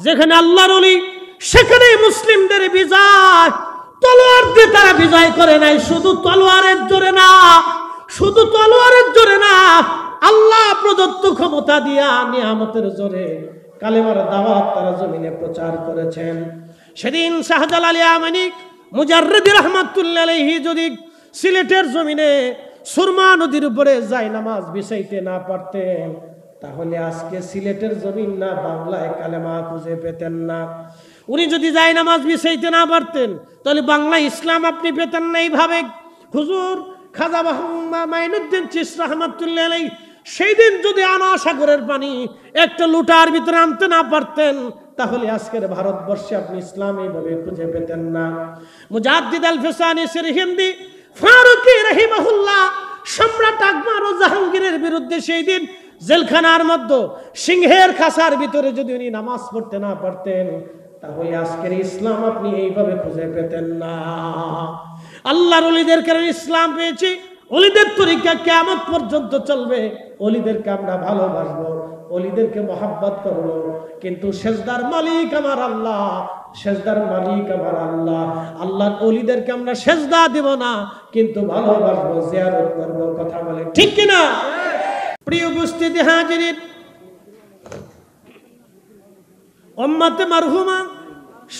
যেখানে আল্লাহর ওলি সেখানে মুসলিমদের বিজয় তলোয়ার দিয়ে তারা বিজয় করে নাই। শুধু তলোয়ারের জোরে না, শুধু তলোয়ারের জোরে না, আল্লাহ প্রদত্ত ক্ষমতা দিয়া নিয়ামতের জোরে কালেমার দাওয়াত তারা জমিনে প্রচার করেছেন। সেদিন শাহজালাল ইয়ামানি মুজাররিদ রাহমাতুল্লাহ আলাইহি যদি সিলেটের জমিনে সুরমা নদীর উপরে যায় নামাজ বিছাইতে না পারতেন, তাহলে আজকে সিলেটের জমিন না বাংলায় কালেমা খুঁজে পেতেন না। উনি যদি যায় নামাজ বিছাইতে না পারতেন, তাহলে বাংলা ইসলাম আপনি পেতেন না। এইভাবে হুজুর খাজা মাইনুদ্দিন চিশতি রাহমাতুল্লাহ আলাইহি সেই দিন যদি আনা সাগরের পানি একটা লুটার ভিতরে আনতে না পারতেন, তাহলে আজকের ভারতবর্ষে আপনি ইসলাম এইভাবে খুঁজে পেতেন না। মুজাদ্দিদ আল ফিসানি সিরহিন্দি ফারুকি রাহিমাহুল্লাহ সম্রাট আকবর ও জাহাঙ্গীরের বিরুদ্ধে সেই দিন জেলখানার মধ্যে সিংহের খাঁচার ভিতরে যদি উনি নামাজ পড়তে না পারতেন, তাহলে আজকের ইসলাম আপনি এইভাবে খুঁজে পেতেন না। আল্লাহর ওলিদের কারণে ইসলাম পেয়েছি। ওলিদের তরিকা কিয়ামত পর্যন্ত চলবে। ওলিদেরকে আমরা ভালোবাসবো, ওলিদেরকে মহব্বত করবো, কিন্তু সেজদার মালিক আমার আল্লাহ, সেজদার মালিক আমার আল্লাহ। আল্লাহর ওলিদেরকে আমরা সেজদা দেব না, কিন্তু ভালোবাসবো, জিয়ারত করবো। কথা বলে ঠিক কিনা? প্রিয় উপস্থিতি হাজিরিন, উম্মতে মারহুমা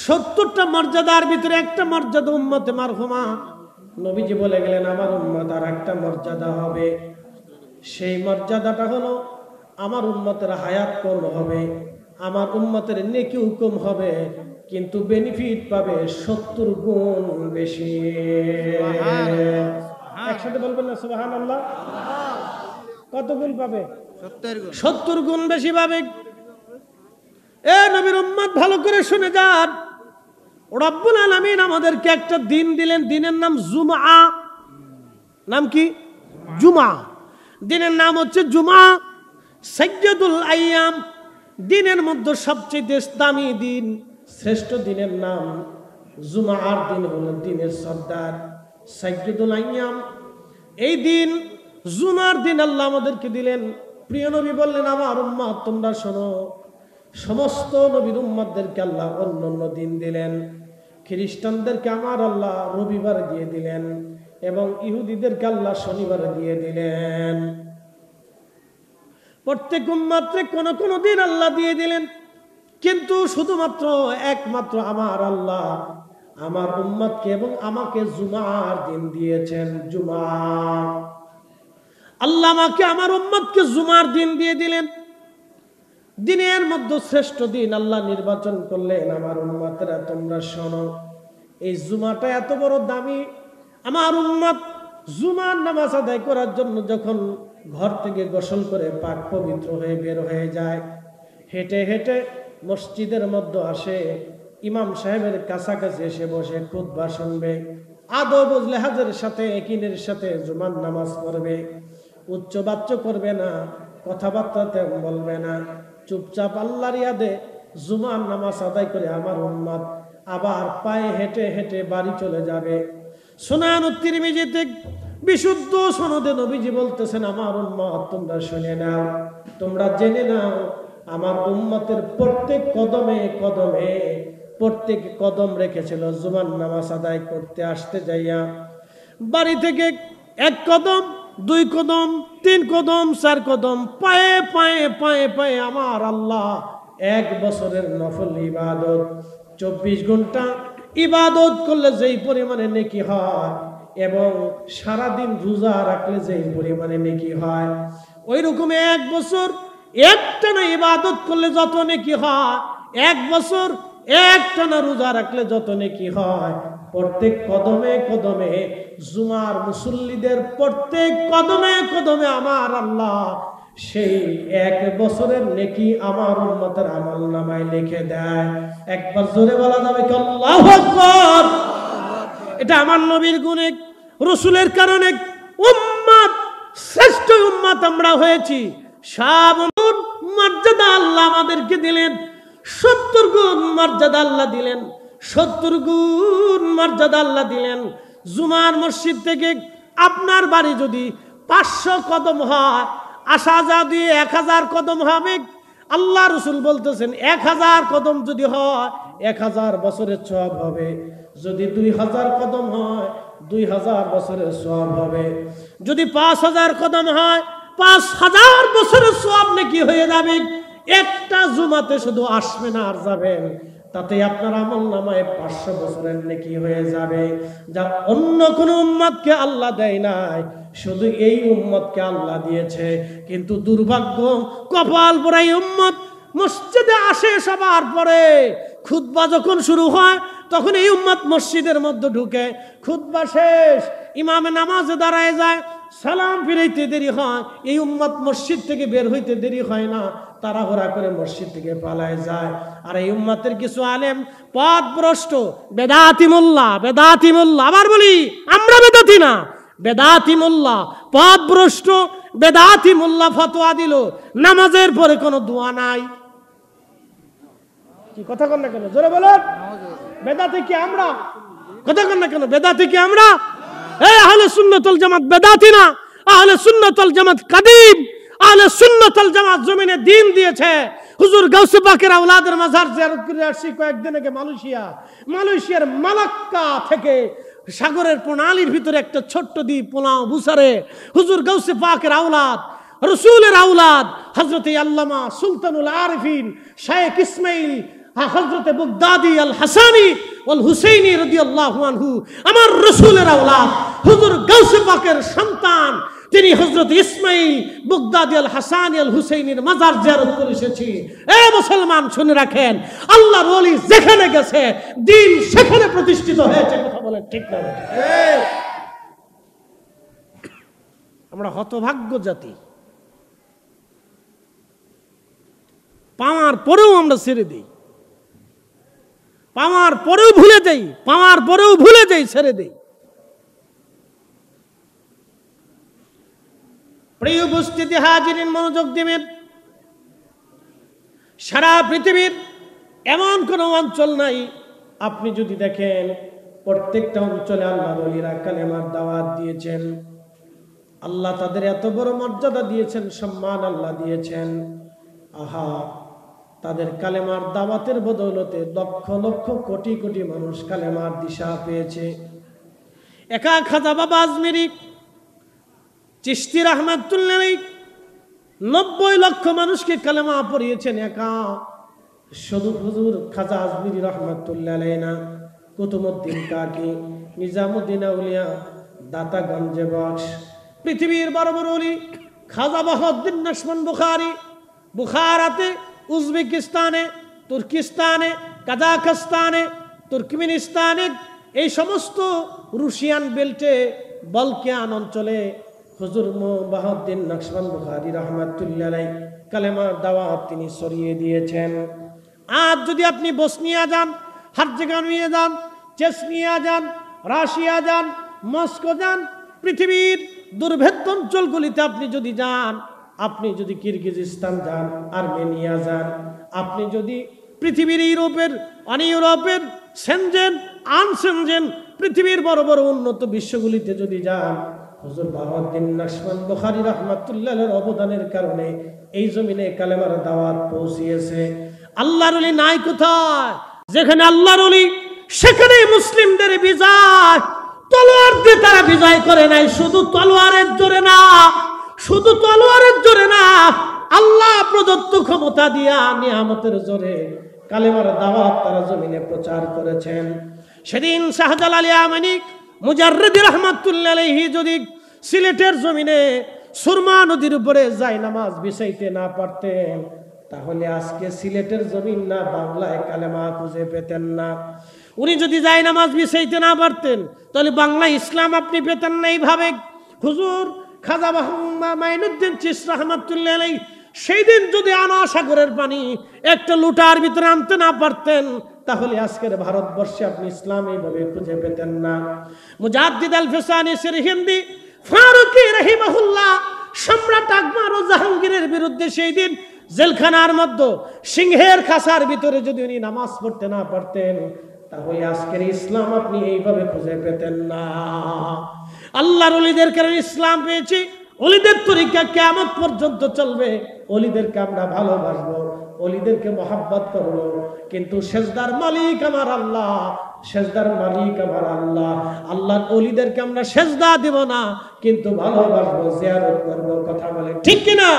70টা মর্যাদার ভিতরে একটা মর্যাদা উম্মতে মারহুমা। নবীজি বলে গেলেন আমার উম্মত আর একটা মর্যাদা হবে। সেই মর্যাদাটা হলো আমার উম্মতের হায়াত কম হবে, আমার উম্মতের নেকি হুকুম হবে, কিন্তু বেনিফিট পাবে 70 গুণ বেশি। একসাথে বলবেন না সুবহানাল্লাহ? কত গুণ পাবে? 70 গুণ বেশি পাবে। এ নবীর উম্মত ভালো করে শুনে যান। রব্বুল আলামিন আমাদেরকে একটা দিন দিলেন, দিনের নাম জুমআ। নাম কি? জুমআ। দিনের নাম হচ্ছে জুমআ, সাইয়্যিদুল আইয়াম। দিনের মধ্যে সবচেয়ে দামি দিন, শ্রেষ্ঠ দিনের নাম জুমআর দিন হলো দিনের সর্দার, সাইয়্যিদুল আইয়াম। এই দিন জুমার দিন আল্লাহ আমাদেরকে দিলেন। প্রিয় নবী বললেন আমার উম্মত তোমরা শোনো, সমস্ত নবীর উম্মতদেরকে আল্লাহ অন্য অন্য দিন দিলেন। খ্রিস্টানদেরকে আমার আল্লাহ রবিবার দিয়ে দিলেন এবং ইহুদিদেরকে আল্লাহ শনিবার দিয়ে দিলেন। প্রত্যেক উম্মতকে কোন কোন দিন আল্লাহ দিয়ে দিলেন, কিন্তু শুধুমাত্র একমাত্র আমার আল্লাহ আমার উম্মতকে এবং আমাকে জুমার দিন দিয়েছেন। জুমা আল্লাহ আমাকে আমার উম্মতকে জুমার দিন দিয়ে দিলেন। দিনের মধ্যে শ্রেষ্ঠ দিন আল্লাহ নির্বাচন করলেন। আমার উম্মতরা তোমরা শোনো, এই জুমাটা এত বড় দামি। আমার উম্মত জুমার নামাজ আদায় করার জন্য যখন ঘর থেকে গোসল করে পাক পবিত্র হয়ে বের হয়ে যায়, হেঁটে হেঁটে মসজিদের মধ্যে আসে, ইমাম সাহেবের কাছাকাছি এসে বসে খুতবা শুনবে, আদব ও লেহাজের সাথে একিনের সাথে জুমার নামাজ পড়বে। উচ্চ বাচ্চ করবে না, কথাবার্তা তেমন বলবে না, চুপচাপ আল্লাহর ইয়াদে জুমার নামাজ আদায় করে আমার উম্মত আবার পায়ে হেঁটে হেঁটে বাড়ি চলে যাবে। সুনান তিরমিজিতে বিশুদ্ধ সনদে নবীজি বলতেছেন আমার উম্মত তোমরা শুনে নাও, তোমরা জেনে নাও, আমার উম্মতের প্রত্যেক কদমে কদমে প্রত্যেক কদম রেখেছিল জুমার নামাজ আদায় করতে আসতে যাইয়া। বাড়ি থেকে 1 কদম, 2 কদম, 3 কদম, 4 কদম, পায়ে পায়ে পায়ে পায়ে আমার আল্লাহ 1 বছরের নফল ইবাদত 24 ঘন্টা ইবাদত করলে যেই পরিমাণে নেকি হয় এবং সারাদিন রোজা রাখলে যেই পরিমাণে নেকি হয়, ওই রকম 1 বছর একটানা ইবাদত করলে যত নেকি হয়, 1 বছর একটানা রোজা রাখলে যত নেকি হয়, প্রত্যেক কদমে কদমে জুমার মুসল্লিদের প্রত্যেক কদমে কদমে আমার আল্লাহ সেই 1 বছরের নেকি আমার উম্মতের আমল নামায় লিখে দেয়। একবার জোরে বলা যাবে কি আল্লাহু আকবার? এটা আমার নবীর গুণে, রাসূলের কারণে উম্মত শ্রেষ্ঠ উম্মত আমরা হয়েছি। সব মর্যাদা আল্লাহ আমাদেরকে দিলেন, 70 গুণ মর্যাদা আল্লাহ দিলেন, 70 গুণ মর্যাদা আল্লাহ দিলেন। জুমার মসজিদ থেকে আপনার বাড়ি যদি 500 কদম হয়, আসা যা দিয়ে 1000 কদম হবে। আল্লাহ রসুল বলতেছেন 1000 কদম যদি হয় 1000 বছরের সওয়াব হবে, যদি 2000 কদম হয় 2000 বছরের সওয়াব হবে, যদি 5000 কদম হয় 5000 বছরের সওয়াব নাকি হয়ে যাবে। একটা জুমাতে শুধু আসবেন আর যাবেন, তাতে আপনার আমল নামায় 500 বছরের নেকি হয়ে যাবে, যা অন্য কোন উম্মতকে আল্লাহ দেয় নাই, শুধু এই উম্মতকে আল্লাহ দিয়েছে। কিন্তু দুর্ভাগ্য, কপাল পোড়া এই উম্মত মসজিদে আসে সবার পরে, খুতবা যখন শুরু হয় তখন এই উম্মত মসজিদের মধ্যে ঢুকে, খুতবা শেষ ইমামে নামাজে দাঁড়ায় যায়, সালাম ফিরাইতে দেরি হয়, এই উম্মত মসজিদ থেকে বের হইতে দেরি হয় না, তাড়াহুড়া করে মসজিদ থেকে পালায় যায়। আর এই উম্মতের কিছু আলেম পথভ্রষ্ট, বেদাতি মোল্লা, আবার বলি আমরা বেদাতি না, বেদাতি মোল্লা, পথভ্রষ্ট বেদাতি মোল্লা ফতোয়া দিল নামাজের পরে কোনো দোয়া নাই। কি কথা কন না কেন, জোরে বলেন। বেদাতি কি আমরা? কথা কন না কেন, বেদাতি কি আমরা? এই আহলে সুন্নাত ওয়াল জামাত বেদাতি না, আহলে সুন্নাত ওয়াল জামাত কাদিম, আহলে সুন্নাত ওয়াল জামাত জমিনে দ্বীন দিয়েছে। হুজুর গাউসে পাকের আওলাদের মাজার জিয়ারত করে আসছি কয়েকদিন আগে মালয়েশিয়ার মালাক্কা থেকে, সাগরের প্রণালীর ভিতরে একটা ছোট্ট দ্বীপ পোলাও বুসারে, হুজুর গাউসে পাকের আওলাদ, রসুলের আওলাদ হযরত আল্লামা সুলতানুল আরিফিন শাইখ ইসমাইল হযরত বুগদাদি আল হাসানি ওয়াল হুসাইনি রাদিয়াল্লাহু আনহু, আমার রসুলের আওলাদ হুজুর গাউসে পাকের সন্তান, তিনি হযরত ইসমাইল বুগদাদি আল হাসানি আল হুসাইনির মাজার জিয়ারত করে এসেছি। এ মুসলমান শুনে রাখেন, আল্লাহর ওলি যেখানে গেছে দ্বীন সেখানে প্রতিষ্ঠিত হয়েছে। কথা বলেন ঠিক না? আমরা হতভাগ্য জাতি, পাওয়ার পরেও আমরা ছেড়ে দিই, পাওয়ার পরেও ভুলে যাই, ছেড়ে দেই। প্রিয় উপস্থিতি হাজিরিন, মনোযোগ দিবেন। সারা পৃথিবীর এমন কোন অঞ্চল নাই, আপনি যদি দেখেন প্রত্যেকটা অঞ্চলে আল্লাহর ওলিরা কালেমার দাওয়াত দিয়েছেন। আল্লাহ তাদের এত বড় মর্যাদা দিয়েছেন, সম্মান আল্লাহ দিয়েছেন। আহা, তাদের কালেমার দাওয়াতের বদৌলতে লক্ষ লক্ষ কোটি কোটি মানুষ কালেমার দিশা পেয়েছে। একা খাজা বাবা আজমিরি চিশতি রাহমাতুল্লাহ 90 লক্ষ মানুষকে কালেমা পড়িয়েছেন একা। শুধু হুজুর খাজা আজমিরি রাহমাতুল্লাহ আলাইহি না, কুতুবউদ্দিন কাকি, নিজামুদ্দিন আউলিয়া, দাতাগঞ্জে বক্স, পৃথিবীর বড় বড় ওলি খাজা বাহাউদ্দিন নাশমান বুখারী, বুখারাতে, উজবেকিস্তানে, তুর্কিস্তানে, কাজাখস্তানে, তুর্কমেনিস্তানে, এই সমস্ত রুশিয়ান বেল্টে, বলকান অঞ্চলে হুজুর বাহাউদ্দিন নাশমান বুখারী রাহমাতুল্লাহ আলাইহি কালেমার দাওয়াত তিনি ছড়িয়ে দিয়েছেন। আজ যদি আপনি বসনিয়া যান, হার্জেগোভিনা যান, চেচনিয়া যান, রাশিয়া যান, মস্কো যান, পৃথিবীর দুর্ভেদ্য অঞ্চলগুলিতে আপনি যদি যান, আপনি যদি কিরগিজস্তান যান, আর্মেনিয়া যান, আপনি যদি পৃথিবীর ইউরোপের সেনজেন, আনসেনজেন, পৃথিবীর বড় বড় উন্নত বিশ্বগুলিতে যদি যান, হুজুর বাহাউদ্দিন নাশমান বুখারী রাহমাতুল্লাহর অবদানের কারণে এই জমিনে কালেমার দাওয়াত পৌঁছিয়েছে। আল্লাহর ওলি নাই কোথায়? যেখানে আল্লাহর ওলি সেখানে মুসলিমদের বিজয়। তলোয়ার দিয়ে তারা বিজয় করে নাই, শুধু তলোয়ারের জোরে না, শুধু তলোয়ারের জোরে না, আল্লাহ প্রদত্ত ক্ষমতা দিয়া নিয়ামতের জোরে কালেমার দাওয়াত তারা জমিনে প্রচার করেছেন। সেদিন শাহজালাল ইয়ামানি মুজাররিদি রাহমাতুল্লাহ আলাইহি যদি সিলেটের জমিনে সুরমা নদীর উপরে যায় নামাজ বিছাইতে না পারতেন, তাহলে আজকে সিলেটের জমিন না বাংলায় কালেমা খুঁজে পেতেন না। উনি যদি যায় নামাজ বিছাইতে না পারতেন, তাহলে বাংলায় ইসলাম আপনি পেতেন না। এইভাবে হুজুর খাজা মাইনুদ্দিন চিশতি রাহমাতুল্লাহ আলাইহি সেই দিন যদি আনা সাগরের পানি একটা লুটার ভিতরে আনতে না পারতেন, তাহলে আজকের ভারতবর্ষে আপনি ইসলাম এইভাবে খুঁজে পেতেন না। মুজাদ্দিদ আল ফিসানি সিরহিন্দি ফারুকি রাহিমাহুল্লাহ সম্রাট আকবর ও জাহাঙ্গীরের বিরুদ্ধে সেই দিন জেলখানার মধ্যে সিংহের খাঁচার ভিতরে যদি উনি নামাজ পড়তে না পারতেন, তাহলে আজকের ইসলাম আপনি এইভাবে খুঁজে পেতেন না। আল্লাহর ওলিদের কারণে ইসলাম পেয়েছি। ওলিদের তরিকা কিয়ামত পর্যন্ত চলবে। ওলিদেরকে আমরা ভালোবাসবো, ওলিদেরকে মহাব্বত করব, কিন্তু সেজদার মালিক আমার আল্লাহ, সেজদার মালিক আমার আল্লাহ। আল্লাহর ওলিদেরকে আমরা সেজদা দেব না, কিন্তু ভালোবাসবো, জিয়ারত করব। কথা বলে ঠিক কিনা?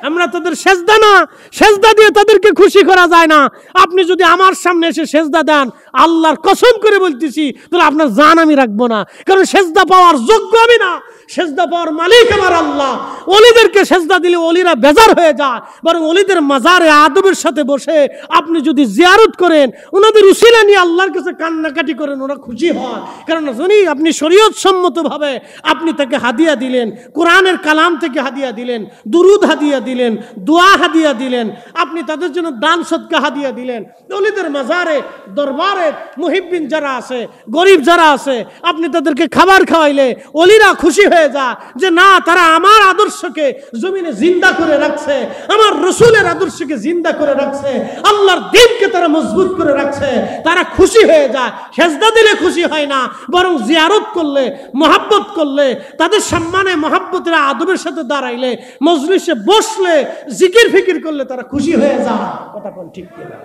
আমরা তাদের সেজদা না, সেজদা দিয়ে তাদেরকে খুশি করা যায় না। আপনি যদি আমার সামনে এসে সেজদা দেন, আল্লাহর কসম করে বলতেছি, তাহলে আপনার জান আমি রাখবো না, কারণ সেজদা পাওয়ার যোগ্য আমি না, সেজদা পাওয়ার মালিক আমার আল্লাহ। ওলিদেরকে সেজদা দিলে ওলিরা বেজার হয়ে যায়, বরং ওলিদের মাজারে আদবের সাথে বসে আপনি যদি জিয়ারত করেন, ওনাদের উসিলা নিয়ে আল্লাহর কাছে কান্নাকাটি করেন, ওরা খুশি হয়। কারণ জানি আপনি শরীয়ত সম্মতভাবে আপনি তাকে হাদিয়া দিলেন, কোরআনের কালাম থেকে হাদিয়া দিলেন, দুরুদ হাদিয়া দিলেন, দোয়া হাদিয়া দিলেন, আপনি তাদের জন্য দান সদকা হাদিয়া দিলেন। ওলিদের মাজারে দরবারে মুহিব্বিন যারা আছে, গরিব যারা আছে, আপনি তাদেরকে খাবার খাওয়াইলে ওলিরা খুশি হয়ে যায় যে না, তারা আমার আদর্শকে জমিনে জিন্দা করে রাখছে, আমার রসুলের আদর্শকে জিন্দা করে রাখছে, আল্লাহর দ্বীনকে তারা মজবুত করে রাখছে। তারা খুশি হয়ে যায়। সেজদা দিলে খুশি হয় না, বরং জিয়ারত করলে, মহাব্বত করলে, তাদের সম্মানে মহাব্বতের আদবের সাথে দাঁড়াইলে, মজলিসে বসলে, জিকির ফিকির করলে তারা খুশি হয়ে যায়। কথা কোন ঠিক কিনা?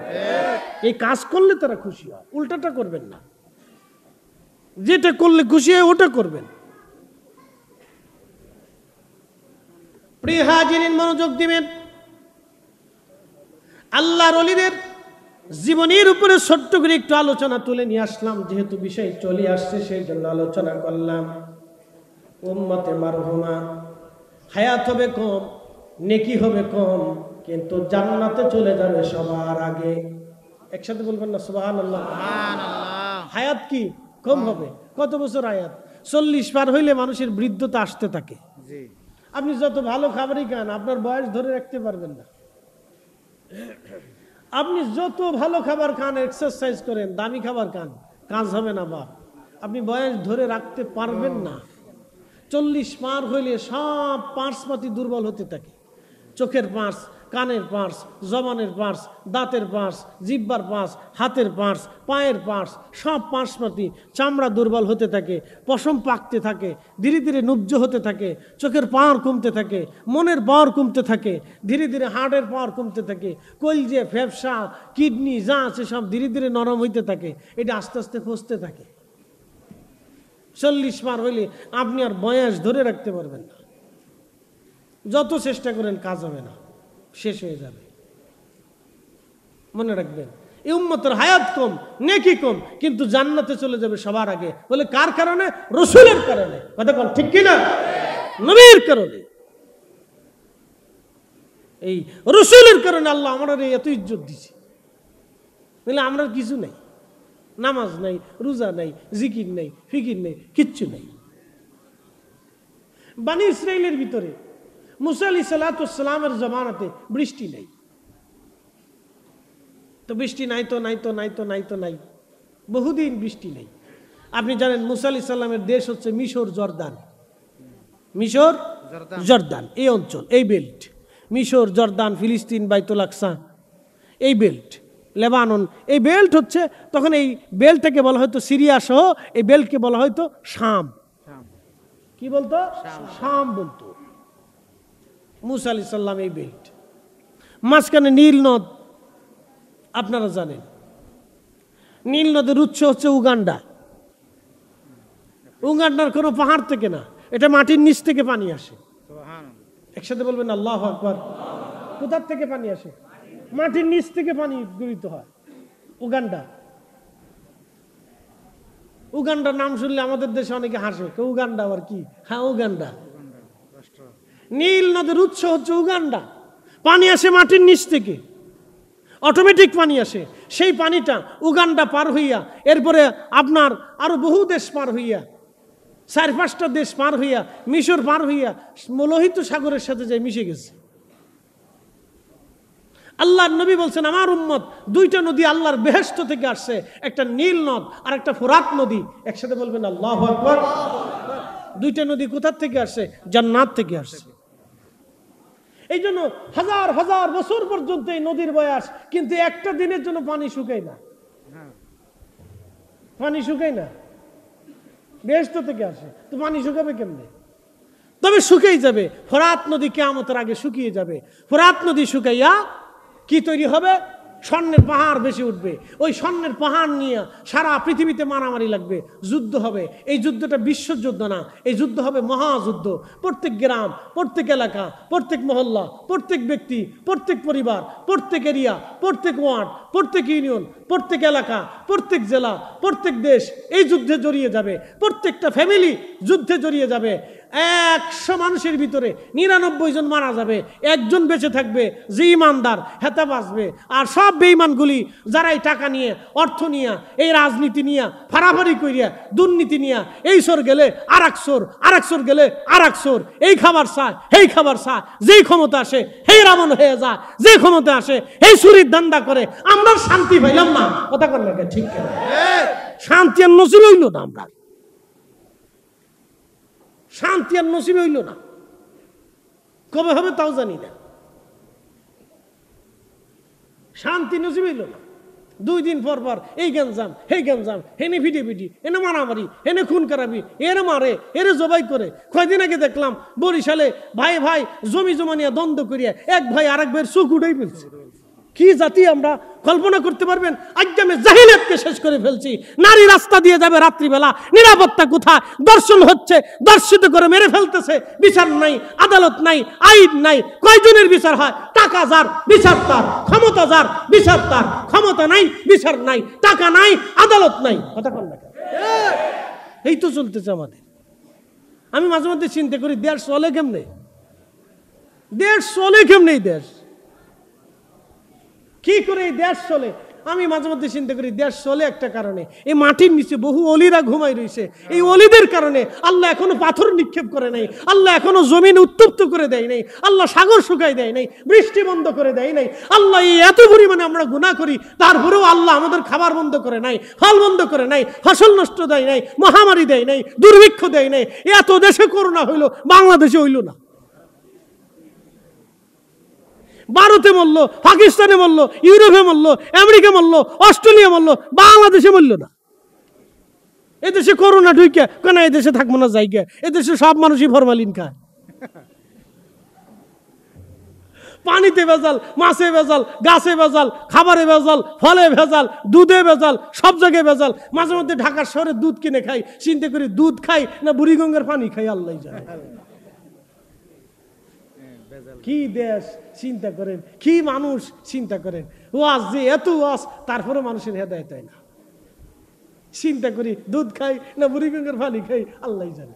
এই কাজ করলে তারা খুশি হয়, উল্টাটা করবেন না। যেটা করলে খুশি হয় ওটা করবেন। প্রিয় হাজিরিন, মনোযোগ দিবেন। আল্লাহর ওলিদের জীবনের উপরে ছোট্ট করে একটু আলোচনা তুলে নিয়ে আসলাম, যেহেতু বিষয় চলে আসছে সেই জন্য আলোচনা করলাম। উম্মতে মারহুমা, হায়াত হবে কম, নেকি হবে কম, কিন্তু জান্নাতে চলে যাবে সবার আগে। একসাথে বলবেন না সুবহানাল্লাহ? হায়াত কি কম হবে? কত বছর হায়াত? 40 পার হইলে মানুষের বৃদ্ধতা আসতে থাকে। আপনি যত ভালো খাবারই খান, আপনার বয়স ধরে রাখতে পারবেন না। আপনি যত ভালো খাবার খান, এক্সারসাইজ করেন, দামি খাবার খান, কাজ হবে না বাপ। আপনি বয়স ধরে রাখতে পারবেন না। 40 পার হইলে সব পার্সপাতি দুর্বল হতে থাকে। চোখের পার্স, কানের পার্স, জবানের পার্স, দাঁতের পার্স, জিহ্বার পার্স, হাতের পার্স, পায়ের পার্স, সব পার্সপাতি চামড়া দুর্বল হতে থাকে, পশম পাকতে থাকে, ধীরে ধীরে নুব্জ হতে থাকে, চোখের পাওয়ার কমতে থাকে, মনের পাওয়ার কমতে থাকে, ধীরে ধীরে হার্টের পাওয়ার কমতে থাকে, কলজে, ফ্যাপসা, কিডনি যা আছে সব ধীরে ধীরে নরম হইতে থাকে। এটা আস্তে আস্তে ফসতে থাকে। 40 পার হইলে আপনি আর বয়স ধরে রাখতে পারবেন না। যত চেষ্টা করেন কাজ হবে না, শেষ হয়ে যাবে। মনে রাখবেন, এই উম্মতের হায়াত কম, নেকি কম, কিন্তু জান্নাতে চলে যাবে সবার আগে। বলে কার কারণে? রসুলের কারণে। কথা বল ঠিক কিনা? নবীর কারণে। এই রসুলের কারণে আল্লাহ আমরা এত ইজ্জত দিছে। বলে আমরা কিছু নাই, নামাজ নাই, রোজা নাই, জিকির নাই, ফিকির নেই, কিচ্ছু নেই। বানি ইসরাইলের ভিতরে মুসা আলাইহিস সালামের জামানাতে বৃষ্টি নেই, তো বৃষ্টি নাই তো নাই তো নাই তো নাই তো নাই, বহুদিন বৃষ্টি নেই। আপনি জানেন মুসা আলাইহিস সালামের দেশ হচ্ছে মিশর, জর্দান। মিশর, জর্দান, এই অঞ্চল, এই বেল্ট, মিশর, জর্দান, ফিলিস্তিন, বাইতুল আকসা, এই বেল্ট, লেবানন, এই বেল্ট হচ্ছে, তখন এই বেল্টটাকে বলা হয়তো সিরিয়া সহ, এই বেল্টকে বলা হয়তো শাম। কি বলতো? শাম বলতো। মুসা আলাইহিস সালাম এই বেল্ট, মাঝখানে নীল নদ, আপনারা জানেন। নীল নদের উৎস হচ্ছে উগান্ডা। উগান্ডার কোনো পাহাড় থেকে না, এটা মাটির নিচ থেকে পানি আসে। একসাথে বলবেন আল্লাহু আকবার। কোথার থেকে পানি আসে? মাটির নিচ থেকে পানি গৃহীত হয়। উগান্ডা, উগান্ডার নাম শুনলে আমাদের দেশে অনেকে হাসে, উগান্ডা আবার কি? হ্যাঁ, উগান্ডা। নীল নদের উৎস হচ্ছে উগান্ডা। পানি আসে মাটির নিচ থেকে, অটোমেটিক পানি আসে। সেই পানিটা উগান্ডা পার হইয়া, এরপরে আপনার আরো বহু দেশ পার হইয়া, 4-5টা দেশ পার হইয়া, মিশর পার হইয়া লোহিত সাগরের সাথে যাই মিশে গেছে। আল্লাহর নবী বলছেন, আমার উম্মত 2টা নদী আল্লাহর বেহেশত থেকে আসছে, একটা নীল নদ আর একটা ফোরাত নদী। একসাথে বলবেন আল্লাহু আকবার। 2টা নদী কোথা থেকে আসছে? জান্নাত থেকে আসছে। এই জন্য হাজার হাজার বছর পর্যন্ত এই নদীর বয়স, কিন্তু একটা দিনের জন্য পানি শুকায় না। পানি শুকায় না, বেহেশত থেকে আসে, তো পানি শুকাবে কেমনে? তবে শুকিয়ে যাবে। ফোরাত নদী কিয়ামতের আগে শুকিয়ে যাবে। ফোরাত নদী শুকাইয়া কি তৈরি হবে? স্বর্ণের পাহাড় বেশি উঠবে। ওই স্বর্ণের পাহাড় নিয়ে সারা পৃথিবীতে মারামারি লাগবে, যুদ্ধ হবে। এই যুদ্ধটা বিশ্বযুদ্ধ না, এই যুদ্ধ হবে মহাযুদ্ধ। প্রত্যেক গ্রাম, প্রত্যেক এলাকা, প্রত্যেক মহল্লা, প্রত্যেক ব্যক্তি, প্রত্যেক পরিবার, প্রত্যেক এরিয়া, প্রত্যেক ওয়ার্ড, প্রত্যেক ইউনিয়ন, প্রত্যেক এলাকা, প্রত্যেক জেলা, প্রত্যেক দেশ এই যুদ্ধে জড়িয়ে যাবে। প্রত্যেকটা ফ্যামিলি যুদ্ধে জড়িয়ে যাবে। 100 মানুষের ভিতরে 99 জন মারা যাবে, একজন বেঁচে থাকবে যে ইমানদার, হেতা বাঁচবে। আর সব বেঈমানগুলি যারা এই টাকা নিয়ে, অর্থ নিয়ে, এই রাজনীতি নিয়ে, ফারাফারি করিয়া, দুর্নীতি নিয়ে, এই সর গেলে আর এক সর, আর এক সর গেলে আর এক সর, এই খাবার চায়, এই খাবার চায়, যেই ক্ষমতা আসে সেই রাবণ হয়ে যায়, যে ক্ষমতা আসে এই চুরির ধান্দা করে। আমরা শান্তি পাইলাম না, কথা কর না, ঠিক না? শান্তি আর নসিব হইল না, আমরা শান্তি আর নসিব হইল না। কবে হবে তাও জানি না, শান্তি নসিব হইল না। 2 দিন পর পর এই গেঞ্জাম, সেই গেঞ্জাম, হেনে ভিডিপিটি, এনে মারামারি, এনে খুন খারাপি, এরে মারে, এরে জবাই করে। কয়দিন আগে দেখলাম বরিশালে ভাই ভাই জমি জমা নিয়ে দ্বন্দ্ব করিয়া এক ভাই আরেক ভাইয়ের চোখ উঠেই ফেলছে। কি জাতি আমরা, কল্পনা করতে পারবেন? একদমে জাহিলিয়াতকে শেষ করে ফেলছি। নারী রাস্তা দিয়ে যাবে রাত্রিবেলা, নিরাপত্তা কোথায়? দর্শন হচ্ছে, দর্শিত করে মেরে ফেলতেছে, বিচার নাই, আদালত নাই, আইন নাই। কয়জনের বিচার হয়? টাকা যার বিচার তার, ক্ষমতা যার বিচার তার, ক্ষমতা নাই বিচার নাই, টাকা নাই আদালত নাই। কথা কন না, এই তো চলতেছে আমাদের। আমি মাঝে মধ্যে চিন্তা করি দেশ চলে কেমনে, দেশ চলে কেমনে, এই দেশ কি করে এই দেশ চলে? আমি মাঝে মধ্যে চিন্তা করি দেশ চলে একটা কারণে, এই মাটির নিচে বহু অলিরা ঘুমাই রয়েছে। এই অলিদের কারণে আল্লাহ এখনো পাথর নিক্ষেপ করে নাই, আল্লাহ এখনো জমিন উত্তপ্ত করে দেয় নাই, আল্লাহ সাগর শুকাই দেয় নাই, বৃষ্টি বন্ধ করে দেয় নাই। আল্লাহ এই এত পরিমাণে আমরা গুনাহ করি, তারপরেও আল্লাহ আমাদের খাবার বন্ধ করে নাই, ফল বন্ধ করে নাই, ফসল নষ্ট দেয় নাই, মহামারী দেয় নাই, দুর্ভিক্ষ দেয় নাই। এত দেশে করোনা হইলো, বাংলাদেশে হইল না। ভারতে মরল, পাকিস্তানে মরল, ইউরোপে মরল, আমেরিকা মরল, অস্ট্রেলিয়া মরল, বাংলাদেশে মরল না। এদেশে করোনা ঢুকে কেন এদেশে থাকবো না জায়গা? এদেশে সব মানুষই ফরমালিন খায়। পানিতে ভেজাল, মাছে ভেজাল, গাছে ভেজাল, খাবারে ভেজাল, ফলে ভেজাল, দুধে ভেজাল, সব জায়গায় ভেজাল। মাঝে মধ্যে ঢাকার শহরে দুধ কিনে খাই, চিন্তা করি দুধ খাই না বুড়িগঙ্গার পানি খাই, আল্লাহ জানে। কি দেশ চিন্তা করেন, কি মানুষ চিন্তা করেন। ওয়াজ যে এত ওয়াজ, তারপরে মানুষের হেদায়েত হয় না। চিন্তা করি দুধ খাই না বুড়িগঙ্গার পানি খাই, আল্লাহ জানে।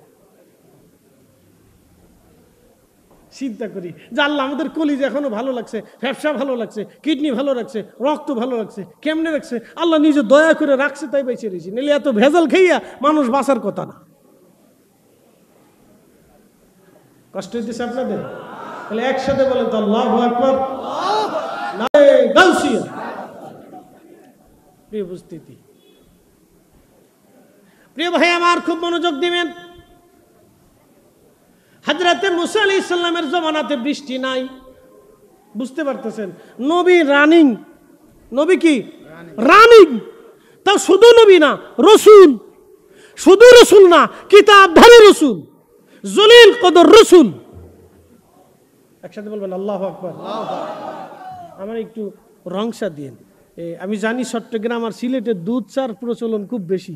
চিন্তা করি যে আল্লাহ আমাদের কলিজা এখনো ভালো লাগছে, ফ্যাপসা ভালো লাগছে, কিডনি ভালো লাগছে, রক্ত ভালো লাগছে, কেমনে রাখছে? আল্লাহ নিজে দয়া করে রাখছে, তাই বেঁচে রয়েছি। নাহলে এত ভেজাল খাইয়া মানুষ বাঁচার কথা না। কষ্ট হইতেছে আপনাদের? তাহলে একসাথে বলেন তো আল্লাহু আকবার। প্রিয় উপস্থিতি, প্রিয় ভাই আমার, খুব মনোযোগ দিবেন। হযরতে মুসা আলাইহিস সালামের জমানাতে বৃষ্টি নাই, বুঝতে পারতেছেন? নবী রানিং, নবী কি রানিং, তা শুধু নবী না, রসুল। শুধু রসুল না, কিতাবধারী রসুল, জলিল কদর রসুল। একসাথে বলবেন আল্লাহু আকবার। আমার একটু রংসা দিন। আমি জানি চট্টগ্রাম আর সিলেটের দুধ চার প্রচলন খুব বেশি।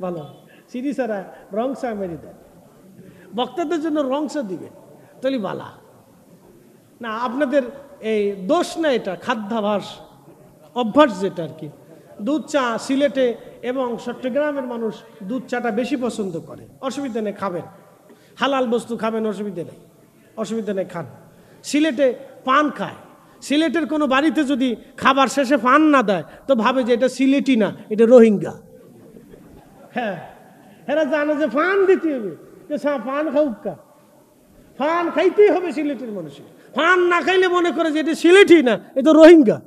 ভালো সিরি সারা রংসা মেরে দেন, বক্তাদের জন্য রংসা দিবে, তাহলে বালা না। আপনাদের এই দোষ না, এটা খাদ্যাভাস অভ্যাস যেটা আর কি। দুধ চা সিলেটে এবং চট্টগ্রামের মানুষ দুধ চাটা বেশি পছন্দ করে। অসুবিধা নেই, খাবেন, হালাল বস্তু খাবেন, অসুবিধা নেই, অসুবিধা নেই, খান। সিলেটে পান খায়। সিলেটের কোনো বাড়িতে যদি খাবার শেষে পান না দেয় তো ভাবে যে এটা সিলেটি না, এটা রোহিঙ্গা। হ্যাঁ, এরা জানে যে পান দিতে হবে, পান খাউকা, পান খাইতেই হবে সিলেটের মানুষের। পান না খাইলে মনে করে যে এটা সিলেটি না, এটা রোহিঙ্গা,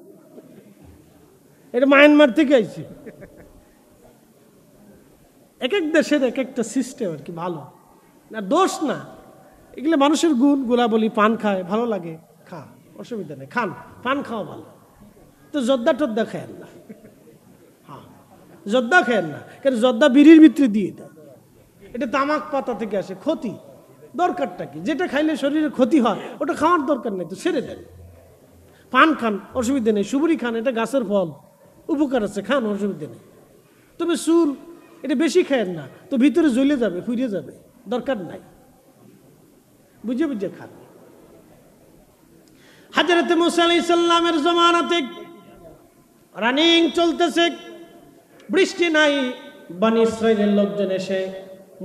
এটা মায়ানমার থেকে আইছে। এক এক দেশের এক একটা সিস্টেম আর কি, ভালো না, দোষ না, এগুলো মানুষের গুণ গুলাবলি। পান খায়, ভালো লাগে, খা, অসুবিধা নেই, খান, পান খাওয়া ভালো। তো জর্দা টর্দা খায়েন না, হ্যাঁ জর্দা খায়েন না, কারণ জর্দা বিড়ির ভিতরে দিয়ে দেয়, এটা তামাক পাতা থেকে আসে, ক্ষতি। দরকারটা কি? যেটা খাইলে শরীরে ক্ষতি হয় ওটা খাওয়ার দরকার নেই, তো ছেড়ে দেন। পান খান, অসুবিধা নেই। সুপুরি খান, এটা গাছের ফল, উপকার আছে, খান, অসুবিধা নেই। তবে সুর এটা বেশি খায়েন না, তো ভিতরে জ্বলে যাবে, ফুরিয়ে যাবে, দরকার নাই। বুঝে বুঝে খান। হযরত মুসা আলাইহিস সালামের জামানাতে রানিং চলতেছে, বৃষ্টি নাই। বনী ইসরাইলের লোকজন এসে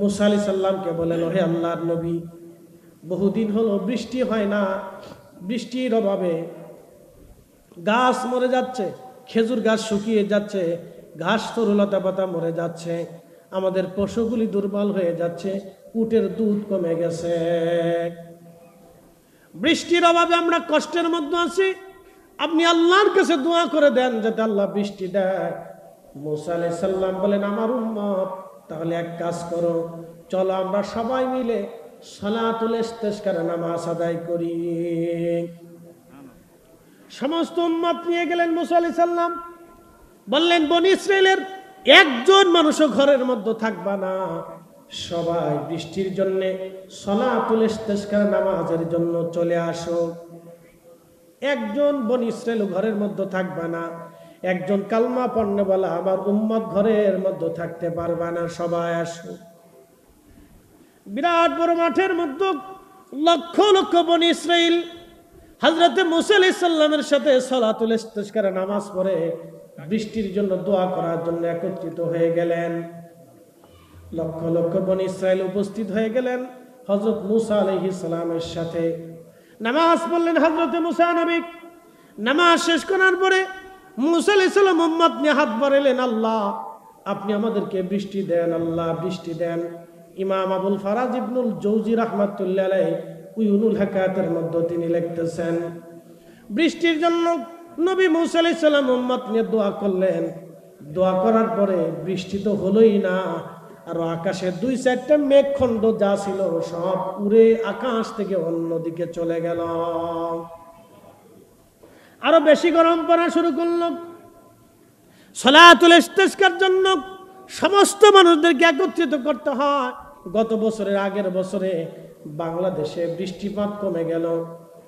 মুসা আলাইহিস সালামকে বলেন, হে আল্লাহর নবী, বহুদিন হলো বৃষ্টি হয় না, বৃষ্টির অভাবে গাছ মরে যাচ্ছে, খেজুর গাছ শুকিয়ে যাচ্ছে, ঘাস তরুলতা পাতা মরে যাচ্ছে, আমাদের পশুগুলি দুর্বল হয়ে যাচ্ছে, উটের দুধ কমে গেছে, বৃষ্টির অভাবে আমরা কষ্টের মধ্যে আছি, আপনি আল্লাহর কাছে দোয়া করে দেন যাতে আল্লাহ বৃষ্টি দেয়। মুসা আলাইহিস সালাম বলেন, আমার উম্মত, তাহলে এক কাজ করো, চলো আমরা সবাই মিলে সালাতুল ইস্তিসকার নামাজ আদায় করি। সমস্ত উম্মত নিয়ে গেলেন মুসা আলাইহিস সালাম, বললেন বনী ইসরাইলের একজন মানুষও ঘরের মধ্যে থাকবা না, সবাই বৃষ্টির জন্য সালাতুল ইস্তিসকার নামাজের জন্য চলে আসো। একজন বনী ইসরাইল ঘরের মধ্যে থাকবা না, একজন কালমা পড়নে বলা আমার উম্মত ঘরের মধ্যে থাকতে পারবা না, সবাই আসো। বিরাট বড় মাঠের মধ্যে লক্ষ লক্ষ বনী ইসরাইল হযরত মুসা আলাইহিস সালামের সাথে সালাতুল ইস্তিসকার নামাজ পড়ে বৃষ্টির জন্য দোয়া করার জন্য একত্রিত হয়ে গেলেন। লক্ষ লক্ষ বনী ইসরাইল উপস্থিত হয়ে গেলেন হযরত মুসা আলাইহিস সালামের সাথে। নামাজ পড়লেন হযরত মুসা নবী। নামাজ শেষ করার পরে মুসা আলাইহিস সালাম উম্মত নিয়ে হাত বাড়ালেন, আল্লাহ আপনি আমাদেরকে বৃষ্টি দেন, আল্লাহ বৃষ্টি দেন। ইমাম আবুল ফারাজ ইবনুল জৌজি রাহমাতুল্লাহ আলাইহি উয়ুনুল হাকায়াতের মধ্যে তিনি লিখতেছেন, বৃষ্টির জন্য নবী মুসা আলাইহিস সালাম উম্মত নিয়ে দোয়া করলেন। দোয়া করার পরে বৃষ্টি তো হলোই না, আর আকাশে দুই চারটা মেঘখণ্ড যা ছিল সব উড়ে আকাশ থেকে অন্যদিকে চলে গেল। আরো বেশি গরম পড়া শুরু করলো। সালাতুল ইস্তিসকার জন্য সমস্ত মানুষদেরকে একত্রিত করতে হয়। গত বছরের আগের বছরে বাংলাদেশে বৃষ্টিপাত কমে গেল।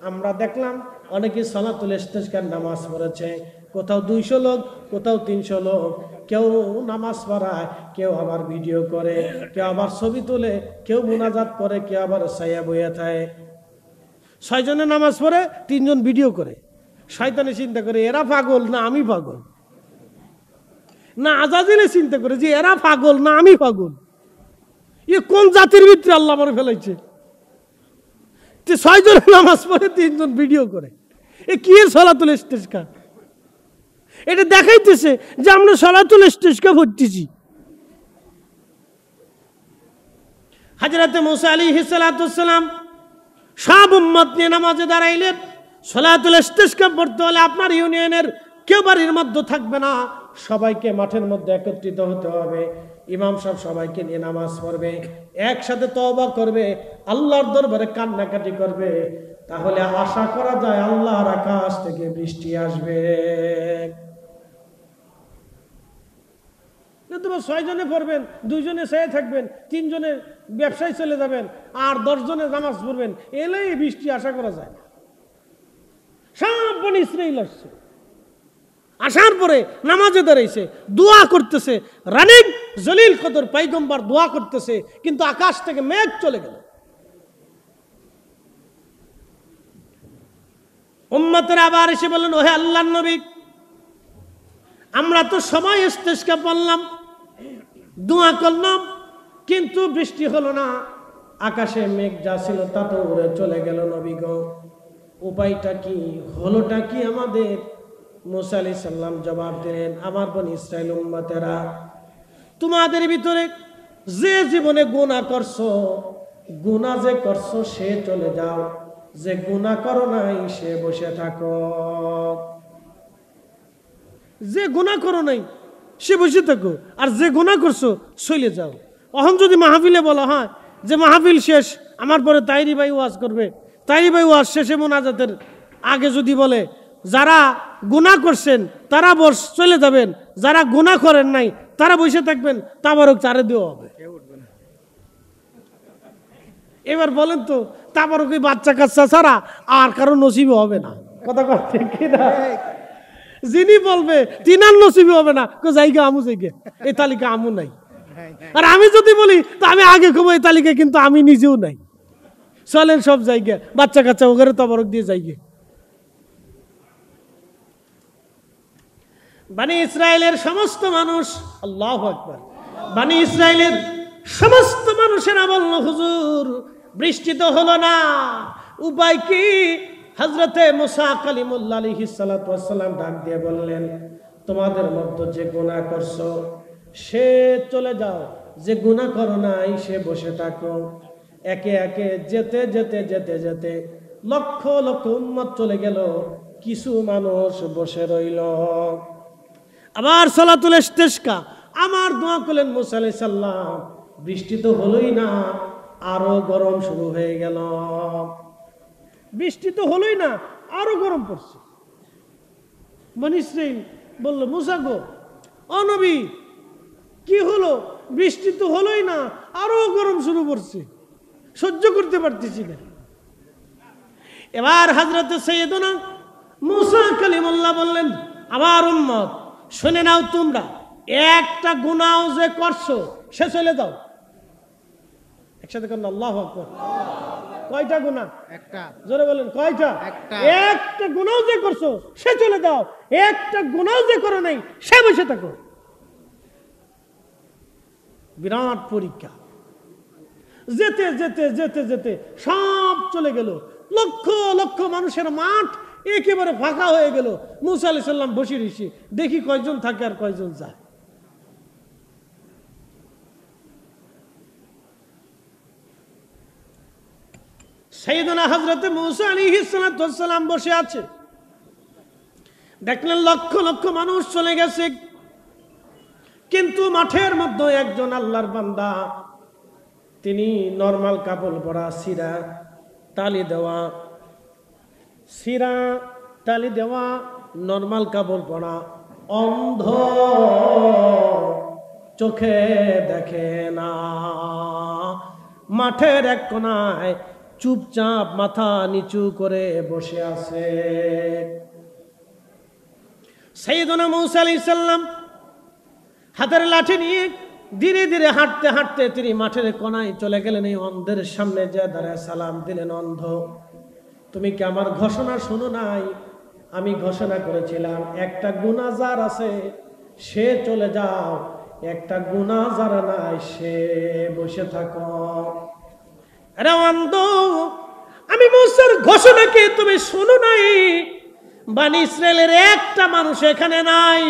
আমরা দেখলাম অনেকে সালাতুল ইস্তিসকার নামাজ পড়েছে, কোথাও 200 লোক, কোথাও 300 লোক। কেউ নামাজ পড়ায়, কেউ আবার ভিডিও করে, কেউ আবার ছবি তোলে, কেউ মুনাজাত করে, কেউ আবার ছায়া বইয়া থাকে। 6 জনে নামাজ পড়ে, 3 জন ভিডিও করে। শয়তানে চিন্তা করে এরা পাগল না আমি পাগল, না আজাজিলে চিন্তা করে যে এরা পাগল না আমি পাগল, এ কোন জাতির ভিতরে আল্লাহ আমার ফেলাইছে। 6 জনে নামাজ পড়ে, 3 জন ভিডিও করে। এ কি সালাতুল ইস্তিসকার? এটা দেখাইতেছে যে আমরা সালাতুল ইস্তিসকার পড়তেছি। হযরত মুসা আলাইহিস সালাতুস সালাম সব উম্মত নিয়ে নামাজে দাঁড়াইলেন। সালাতুল ইস্তিসকার পড়তে হলে আপনার ইউনিয়নের কেউ বাড়ির মধ্যে থাকবে না, সবাইকে মাঠের মধ্যে একত্রিত হতে হবে। ইমাম সাহেব সবাইকে নিয়ে নামাজ পড়বে, একসাথে তওবা করবে, আল্লাহর দরবারে কান্নাকাটি করবে। তাহলে আশা করা যায় আল্লাহর আকাশ থেকে বৃষ্টি আসবে। তোমার 6 জনে পড়বেন, 2 জনে ছায়া থাকবেন, 3 জনে ব্যবসায় চলে যাবেন, আর 10 জনে নামাজ পড়বেন, এলেই বৃষ্টি আশা করা যায় না। সব বনী ইসরাইল আসছে, আসার পরে নামাজে দাঁড়াইছে, দোয়া করতেছে। রানিক জলিল কদর পয়গম্বর দোয়া করতেছে, কিন্তু আকাশ থেকে মেঘ চলে গেল। উম্মতের আবার এসে বললেন, ওহে আল্লাহর নবী, আমরা তো সবাই ইস্তিসকার পড়লাম, দোয়া করলাম, কিন্তু বৃষ্টি হলো না, আকাশে মেঘ যা ছিল তা তো উড়ে চলে গেল। নবী গো, উপায়টা কি, হলোটা কি আমাদের? মুসা আলাইহিস সালাম জবাব দিলেন, আমার বনী ইসরাইল উম্মতেরা, তোমাদের ভিতরে যে জীবনে গুনাহ করছো, গুনাহ যে করছো সে চলে যাও, যে গুনাহ করো নাই সে বসে থাকো। যে গুনাহ করো নাই সে বসে থাকো, আর যে গুনাহ করছো চলে যাও। এখন যদি মাহফিলে বলা হয় যে মাহফিল শেষ, আমার পরে তাইরি ভাই ওয়াজ করবে, তাইরি ভাই ওয়াজ শেষে মোনাজাতের আগে যদি বলে যারা গুনাহ করছেন তারা চলে যাবেন, যারা গুনাহ করেন নাই তারা বসে থাকবেন, তাবারক চারে দেওয়া হবে। এবার বলেন তো তারপর ওই বাচ্চা কাচ্চা ছাড়া আর কারো নসিব হবে না, কথা কথা কি না? যিনি বলবে তিনার নসিবই হবে না, জায়গা আমু জায়গা, এই তালিকা আমু নাই। আর আমি যদি বলি তো আমি আগে খুব এই তালিকায়, কিন্তু আমি নিজেও নাই। চলেন সব জায়গায় বাচ্চা কাচ্চা ওখানে তবরক দিয়ে যাইগে। বানি ইসরায়েলের সমস্ত মানুষ, আল্লাহু আকবার, বানি ইসরায়েলের সমস্ত মানুষেরা বলল, হুজুর বৃষ্টি তো হলো না, উপায় কি? হযরতে মুসা কালিমুল্লাহ আলাইহিস সালাতু ওয়াস সালাম ডাক দিয়ে বললেন, তোমাদের মধ্যে যে গুনাহ করছো সে চলে যাও, যে গুনাহ করো নাই সে বসে থাকো। একে একে যেতে যেতে যেতে যেতে লক্ষ লক্ষ উম্মত চলে গেল, কিছু মানুষ বসে রইল। আবার সালাতুল ইস্তিসকা, আমার দোয়া করলেন মুসা আলাইহিস সালাম, বৃষ্টি তো হলোই না, আরো গরম শুরু হয়ে গেল। বৃষ্টি তো হলোই না, আরো গরম পড়ছে। বনি ইসরাইল বলল, মুসা গো, ও নবী, কি হলো? বৃষ্টি তো হলোই না, আরো গরম শুরু করছে, সহ্য করতে পারতেছি না। এবার হযরত সাইয়েদনা মুসা কালিমুল্লাহ বললেন, আমার উম্মত শুনে নাও, তোমরা একটা গুনাহ যে করছো সে চলে যাও। একসাথে করেন আল্লাহু আকবার। কয়টা গুনাহ? একটা। জোরে বলেন, কয়টা? একটা গুনাহ যে করছো সে চলে যাও, একটা গুনাহ যে করো নাই সে বসে থাকো। বিরাট পরীক্ষা। যেতে যেতে যেতে যেতে সব চলে গেল, লক্ষ লক্ষ মানুষের মাঠ একেবারে ফাঁকা হয়ে গেল। মুসা আলাইহিস সালাম বসে রয়েছে, দেখি কয়জন থাকে আর কয়জন যায়। সাইয়েদনা হযরত মুসা আলাইহিস সালাম বসে আছে, দেখলেন লক্ষ লক্ষ মানুষ চলে গেছে, কিন্তু মাঠের মধ্যে একজন আল্লাহর বান্দা, তিনি নরমাল কাপড় পরা, সিরা তালি দেওয়া নরমাল কাপড় পরা, অন্ধ, চোখে দেখে না, মাঠের এক কোনায় চুপচাপ মাথা নিচু করে বসে আছে। সাইয়েদনা মুসা আলাইহিস সালাম হাতের লাঠি নিয়ে ধীরে ধীরে হাঁটতে হাঁটতে তিনি মাঠের কোনায় চলে গেলেন। এই অন্ধের সামনে যে দাঁড়ায় সালাম দিলেন, অন্ধ, তুমি কি আমার ঘোষণা শোনো নাই? আমি ঘোষণা করেছিলাম একটা গুনাহ যার আছে সে চলে যাও, একটা গুনাহ যার নাই সে বসে থাকো। আরে অন্ধ, আমি মুসার ঘোষণা কি তুমি শোনো নাই? বানি ইসরায়েলের একটা মানুষ এখানে নাই,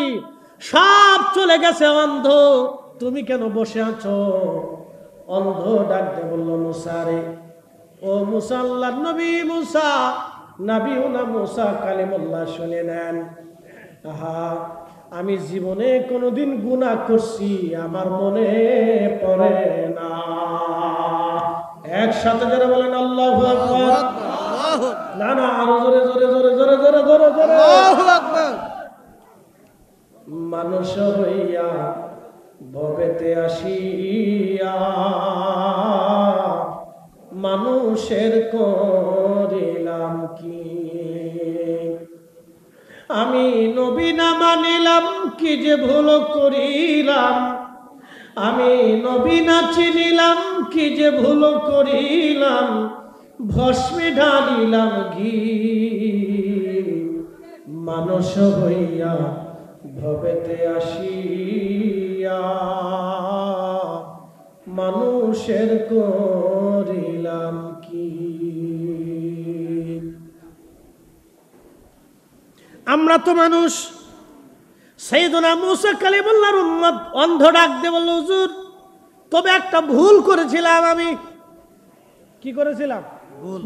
সব চলে গেছে। অন্ধ, তুমি কেন বসে আছো? অন্ধ ডাক দিয়ে বলল, মুসা রে, ও মুসা, আল্লাহর নবী মুসা, নবীউনা মুসা কালিমুল্লাহ, শুনে নেন। আহা, আমি জীবনে কোনোদিন গুনাহ করছি আমার মনে পড়ে না। একসাথে যারা বলেন আল্লাহু আকবার। না না, আরো জোরে জোরে জোরে জোরে জোরে জোরে জোরে আল্লাহু আকবার। মানুষ হইয়া ভবেতে আসিয়া মানুষের করিলাম কি? আমি নবী না মানিলাম কি যে ভুল করিলাম, আমি নবী না চিনিলাম কি যে ভুল করিলাম, ভস্মে ঢালিলাম ঘি। মানুষ হইয়া ভবেতে আসিয়া মানুষের করিলাম কি? আমরা তো মানুষ। সাইয়েদনা মুসা কালিমুল্লাহর উম্মত অন্ধ ডাক দিয়ে বলল, হুজুর, তবে একটা ভুল করেছিলাম। আমি কি করেছিলাম?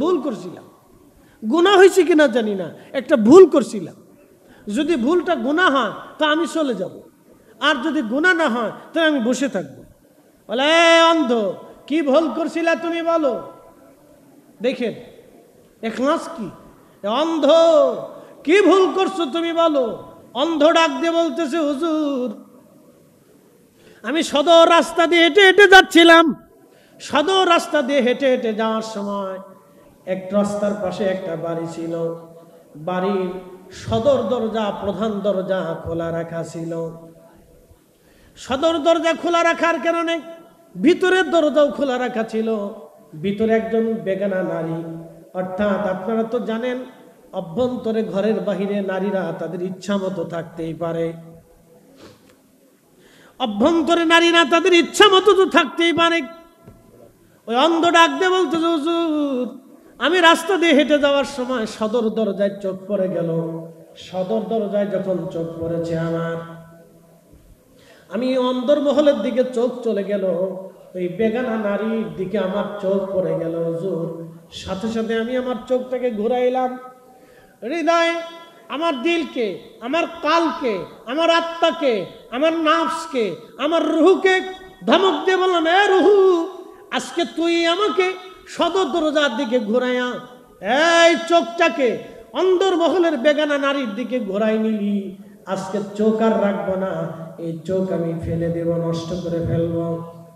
ভুল করছিলাম। গুনাহ হয়েছে কিনা জানি না, একটা ভুল করছিলাম। যদি ভুলটা গুনাহ হয় তা আমি চলে যাব, আর যদি গুনাহ না হয় তাহলে আমি বসে থাকবো। বলে, অন্ধ, কি ভুল করছিলা তুমি বলো? দেখেন ইখলাস কি। অন্ধ, কি ভুল করছো তুমি বলো? অন্ধ ডাক দিয়ে বলতেছে, হুজুর, আমি সদর রাস্তা দিয়ে হেঁটে হেঁটে যাচ্ছিলাম, সদর রাস্তা দিয়ে হেঁটে হেঁটে যাওয়ার সময় এক রাস্তার পাশে একটা বাড়ি ছিল। বাড়ির সদর দরজা, প্রধান দরজা খোলা রাখা ছিল। সদর দরজা খোলা রাখার কারণে ভিতরের দরজাও খোলা রাখা ছিল। ভিতরে একজন বেগানা নারী, অর্থাৎ আপনারা তো জানেন অভ্যন্তরে ঘরের বাহিরে নারীরা তাদের ইচ্ছা মতো থাকতেই পারে। অভ্যন্তরে নারীরা তাদের ইচ্ছা মতো তো থাকতেই পারে। ওই অন্ধ ডাক দিয়ে বলতে, হুজুর আমি রাস্তা দিয়ে হেঁটে যাওয়ার সময় সদর দরজায় চোখ পড়ে গেল। সদর দরজায় যখন চোখ পড়েছে আমার, আমি অন্দর মহলের দিকে চোখ চলে গেল, ওই বেগানা নারীর দিকে আমার চোখ পড়ে গেল হুজুর। সাথে সাথে আমি আমার চোখটাকে ঘুরাইলাম, হৃদয়, আমার দিলকে, আমার কালকে, আমার আত্মাকে, আমার নাফসকে, আমার রুহুকে ধমক দিয়ে বললাম, এ রুহু, আজকে তুই আমাকে সদর দরজার দিকে ঘুরাইয়া এই চোখটাকে অন্দর মহলের বেগানা নারীর দিকে ঘোরাই নিলি। আজকে চোখ আর রাখবো না, এই চোখ আমি ফেলে দেব, নষ্ট করে ফেলবো।